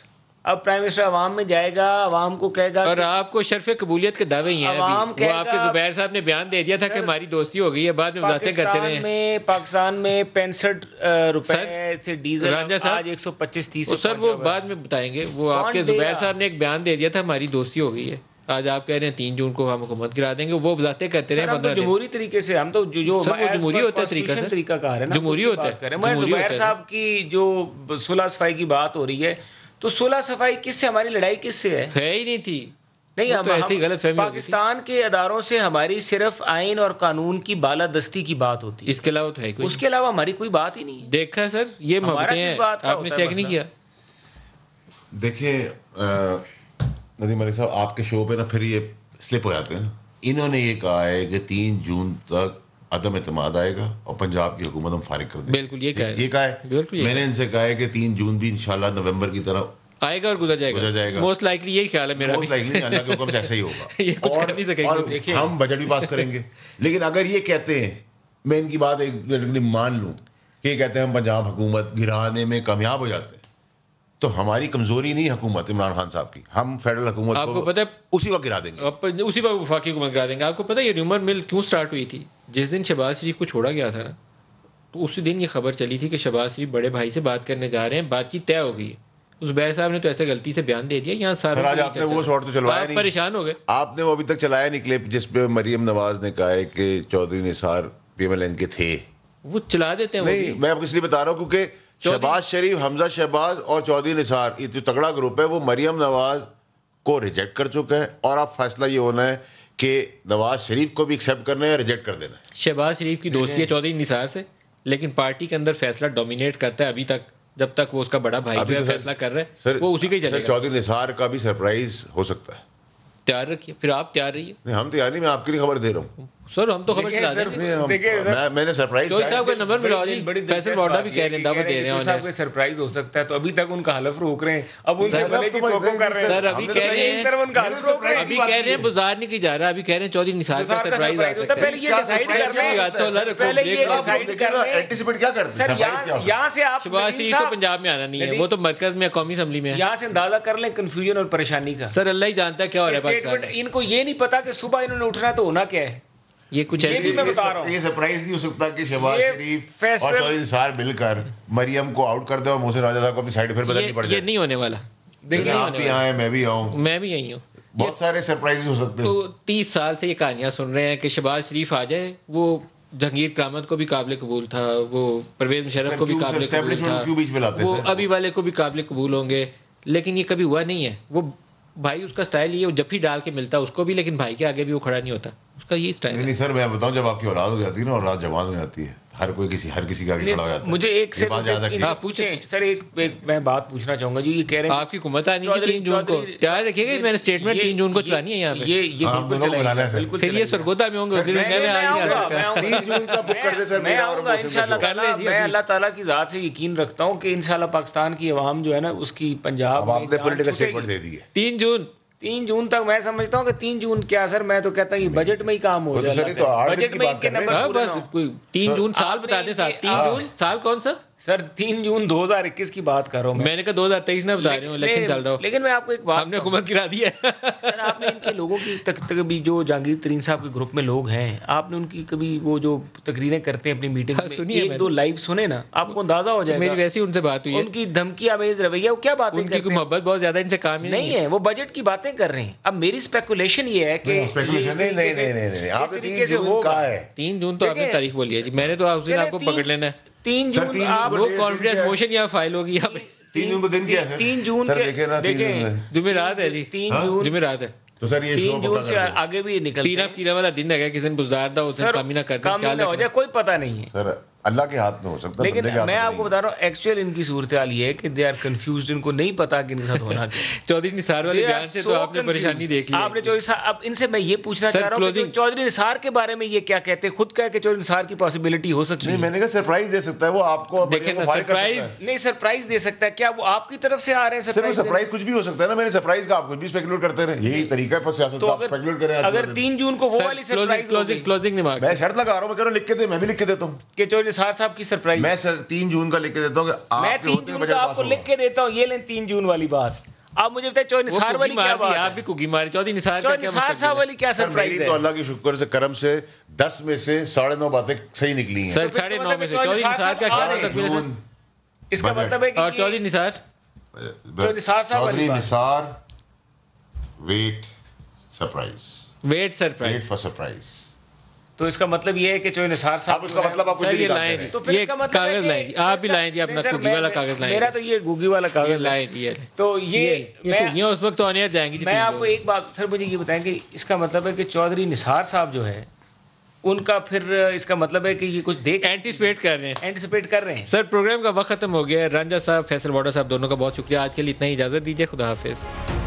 अब प्राइम मिनिस्टर अवाम में जाएगा, अवाम को कहेगा, और आपको शर्फ कबूलियत के दावे ही हैं। वो आपके जुबैर साहब ने बयान दे दिया था कि हमारी दोस्ती हो गई है, बाद में बातें करते रहे। पाकिस्तान में 65 रुपए से डीजल आज 125-30। सर वो बाद में बताएंगे। वो आपके जुबैर साहब ने एक बयान दे दिया था हमारी दोस्ती हो गई है, आज आप कह रहे हैं 3 जून को हम हुकूमत गिरा देंगे। वो बातें करते रहे 15 दिन। जमहूरी तरीके से हम तो जो जमहूरी होता है तरीकाकार है ना, जमहूरी होता है। जुबैर साहब की जो सुलह सफाई की बात हो रही है, तो सुलह सफाई किससे, हमारी लड़ाई किससे है ही नहीं थी। नहीं, हम ऐसी गलत पाकिस्तान के अदारों से हमारी सिर्फ आइन और कानून की बालादस्ती की बात होती है, इसके अलावा तो है कोई, उसके अलावा हमारी कोई बात ही नहीं है। देखा सर, ये आपने चेक नहीं किया। देखिए नदीम मलिक साहब, आपके शो पे ना फिर ये स्लिप हो जाते हैं ना। इन्होंने ये कहा है कि 3 जून तक अदम एतमाद आएगा और पंजाब की हुकूमत हम फारिग कर देंगे। बिल्कुल ये कहा है। मैंने इनसे कहा है कि 3 जून भी इंशाल्लाह नवंबर की तरह आएगा और गुजर जाएगा। मोस्ट लाइकली यही ख्याल है मेरा। मोस्ट लाइकली अल्लाह के हुक्म से ऐसा ही होगा। ये कुछ कर नहीं सकेंगे। हम बजट भी पास करेंगे। लेकिन अगर ये कहते हैं, मैं इनकी बात एक मान लूँ कि कहते हैं हम पंजाब हुकूमत गिराने में कामयाब हो जाते हैं, तो हमारी कमजोरी नहीं हुकूमत इमरान खान साहब की, हम फेडरल हुकूमत आपको पता है उसी वक्त गिरा देंगे, उसी वक्त वफाकी हुकूमत गिरा देंगे। आपको पता है ये र्यूमर मिल क्यों स्टार्ट हुई थी? जिस दिन शहबाज शरीफ को छोड़ा गया था ना, तो उसी दिन ये खबर चली थी कि शहबाज शरीफ बड़े भाई से बात करने जा रहे हैं, बातचीत तय हो गई है। उस बैर साहब ने तो ऐसे गलती से बयान दे दिया, यहाँ सारा आपने वो शॉट तो चलवाया नहीं, परेशान हो गए आपने वो अभी तक चलाया नहीं क्लिप जिसपे मरियम नवाज ने कहा है कि चौधरी निसार PMLN के थे। वो चला देते हैं। नहीं, मैं आपको इसलिए बता रहा हूँ क्योंकि शहबाज शरीफ, हमजा शहबाज और चौधरी निसार, ये जो तगड़ा ग्रुप है, वो मरियम नवाज को रिजेक्ट कर चुका है। और अब फैसला ये होना है कि नवाज शरीफ को भी एक्सेप्ट करना है या रिजेक्ट कर देना है। शहबाज शरीफ की दोस्ती है चौधरी निसार से, लेकिन पार्टी के अंदर फैसला डोमिनेट करता है अभी तक, जब तक वो उसका बड़ा भाई जो है फैसला कर रहा है वो उसी का ही चलेगा। चौधरी निसार का भी सरप्राइज हो सकता है, तैयार रखिए, फिर आप तैयार रहिए। नहीं हम तैयार नहीं, मैं आपके लिए खबर दे रहा हूँ सर, हम तो खबर चला देंगे। मैंने सरप्राइज साहब का नंबर मिला जी, फैसल वाडा भी कह रहे हैं, दावत दे रहे हैं साहब को सरप्राइज हो सकता है, तो अभी तक उनका हलफ रोक रहे हैं, अब उनसे भले की तवक्को कर रहे हैं। सर अभी कह रहे हैं, अभी कह रहे हैं बुजार नहीं की जा रहा, अभी कह रहे हैं चौधरी निसार का सरप्राइज आ सकता है। पहले ये डिसाइड कर रहे हैं, पहले ये डिसाइड कर रहे हैं, एंटीसिपेट क्या करते हैं सर। यहाँ से आप शहबाज शरीफ को पंजाब में आना नहीं है, वो तो मरकज में कौमी असेंबली में है। यहाँ से अंदाजा कर लें कंफ्यूजन और परेशानी का। सर अल्लाह ही जानता है क्या हो रहा है पाकिस्तान में। इनको ये नहीं पता कि सुबह इन्होंने उठना है तो होना क्या है, ये कुछ ऐसे मैं बता रहा हूँ। ये सरप्राइज नहीं हो सकता कि शहबाज शरीफ और चौधरी निसार मिलकर मरियम को आउट कर दे और मोहसिन राजा साहब को अपनी साइड फिर बदलनी पड़ जाए। ये नहीं होने वाला। देखिए आप भी आए, मैं भी आऊँ, मैं भी यही हूँ। बहुत सारे सरप्राइज हो सकते हैं। तो 30 साल से ये कहानियां सुन रहे हैं कि शहबाज शरीफ आ जाए, वो जहांगीर करामत को भी काबिल कबूल था, वो परवेज मुशर्रफ को भी काबिल कबूल था, वो अभी वाले को भी काबिल कबूल होंगे, लेकिन ये कभी हुआ नहीं है। वो भाई उसका स्टाइल ये जब भी डाल के मिलता है उसको भी, लेकिन भाई के आगे भी वो खड़ा नहीं होता, उसका ये स्टाइल है। नहीं सर, मैं बताऊं, जब आपकी औलाद हो जाती है ना, औलाद जवान हो जाती है, हर किसी के आगे खड़ा हो जाता है। मुझे एक से पूछें सर, एक मैं बात पूछना चाहूंगा जी, ये कह रहे हैं आपकी हुकूमत आनी है 3 जून को, तैयार रखिएगा मैंने स्टेटमेंट 3 जून को चलानी है यहाँ पे। ये बिल्कुल फिर ये सरगोदा में होंगे, 3 जून का बुक कर दे सर, मैं आऊंगा इंशाल्लाह। मैं अल्लाह ताला की जात से यकीन रखता हूँ कि इंशाल्लाह पाकिस्तान की आवाम जो है ना, उसकी पंजाब आपने पॉलिटिकल स्टेटमेंट दे दी है 3 जून तक। मैं समझता हूँ कि 3 जून क्या सर, मैं तो कहता हूँ ये बजट में ही काम हो जाए, बजट में इनके नंबर बस कोई 3 जून साल बता दें साहब। 3 जून साल कौन सा सर? 3 जून 2021 की बात कर रहा हूँ। मैंने कहा 2023 में बता रहे हूँ, लेकिन चल रहा हूँ। लेकिन मैं आपको एक बात, हमने हुकूमत गिरा दी है सर। आपने इनके लोगों की कभी जो जहांगीर तरीन साहब के ग्रुप में लोग हैं, आपने उनकी कभी वो जो तकरीरें करते हैं अपनी मीटिंग में, 1-2 लाइव सुने ना, आपको अंदाजा हो जाएगा। मेरी वैसी उनसे बात हुई है, उनकी धमकी आमेज रवैया, वो क्या बातें करते हैं, उनकी मोहब्बत बहुत ज्यादा इनसे काम ही नहीं है, वो बजट की बातें कर रहे हैं। अब मेरी स्पेकुलेशन ये है कि नहीं, आप 3 जून का है। 3 जून तो आपने तारीख बोली है जी, मैंने तो उस दिन आपको पकड़ लेना है। 3 जून आप वो कॉन्फिडेंस मोशन यहाँ फाइल होगी यहाँ पे। 3 जून को दिन क्या है? 3 जून देखें जुमेरात है जी, 3 जून जुमेरात है। तो सर ये 3 जून से आगे भी निकल कीरा वाला दिन है, किसी दिन बुजदार था, उस दिन काम ही ना करते, काम ना हो जाए, कोई पता नहीं है सर, अल्लाह के हाथ में हो सकता है। लेकिन मैं आपको बता रहा हूँ एक्चुअल इनकी सूरत हाल ये है कि दे आर कंफ्यूज्ड, इनको नहीं पता कि इनके साथ होना क्या। चौधरी निसार वाले बयान से तो आपने परेशानी देख ली आपने। चौधरी साहब, अब इनसे मैं ये पूछना चाह रहा हूँ कि चौधरी निसार के बारे में ये क्या कहते हैं, खुद कह के चौधरी निसार की पॉसिबिलिटी हो सकती है। मैंने कहा सरप्राइज दे सकता है वो आपको, सरप्राइज नहीं, सरप्राइज दे सकता है क्या? वो आपकी तरफ से आ रहे हैं सरप्राइज कुछ भी हो सकता है ना। मैंने सरप्राइज का आप कुछ भी स्पेकुलेट करते रहे, यही तरीका है सियासत का, स्पेकुलेट करें। अगर 3 जून को वो वाली सरप्राइज क्लोजिंग दिमाग, मैं शर्त लगा रहा हूँ, मैं कह रहा हूँ लिख के दे, मैं भी लिख के देता हूँ कि चौधरी निसार साहब की सरप्राइज मैं सर 3 जून का लिख के देता हूँ। मैं 3 जून का आपको लिख के देता हूँ, ये लें 3 जून वाली बात। आप मुझे बताइए चौधरी निसार वाली क्या बात है? आप भी कुकी मारी, चौधरी निसार साहब वाली क्या सरप्राइज है? तो अल्लाह की शुक्र से करम से 10 में से 9.5 बातें सही निकली हैं सर। 9.5 में से चौधरी निसार का क्या मतलब? इसका मतलब है कि और चौधरी निसार साहब वाली बात, निसार वेट फॉर सरप्राइज। तो इसका मतलब ये है कि चौधरी निसार साहब, उसका मतलब आप कुछ भी नहीं लाएं, तो फिर इसका मतलब कागज लाएं, आप भी लाएं जी अपना गुगी वाला कागज लाएं। मेरा तो ये गुगी वाला कागज लाएं जी। तो ये मैं उस वक्त तो ऑन एयर जाएंगी। मैं आपको एक बात सर, मुझे ये बताएं कि इसका मतलब है कि चौधरी निसार साहब जो है उनका फिर इसका मतलब है कि ये कुछ एंटिसिपेट कर रहे हैं। सर प्रोग्राम का वक्त खत्म हो गया है। रंजा साहब, फैसल वाडा साहब दोनों का बहुत शुक्रिया। आज के लिए इतना ही, इजाजत दीजिए, खुदा हाफिज।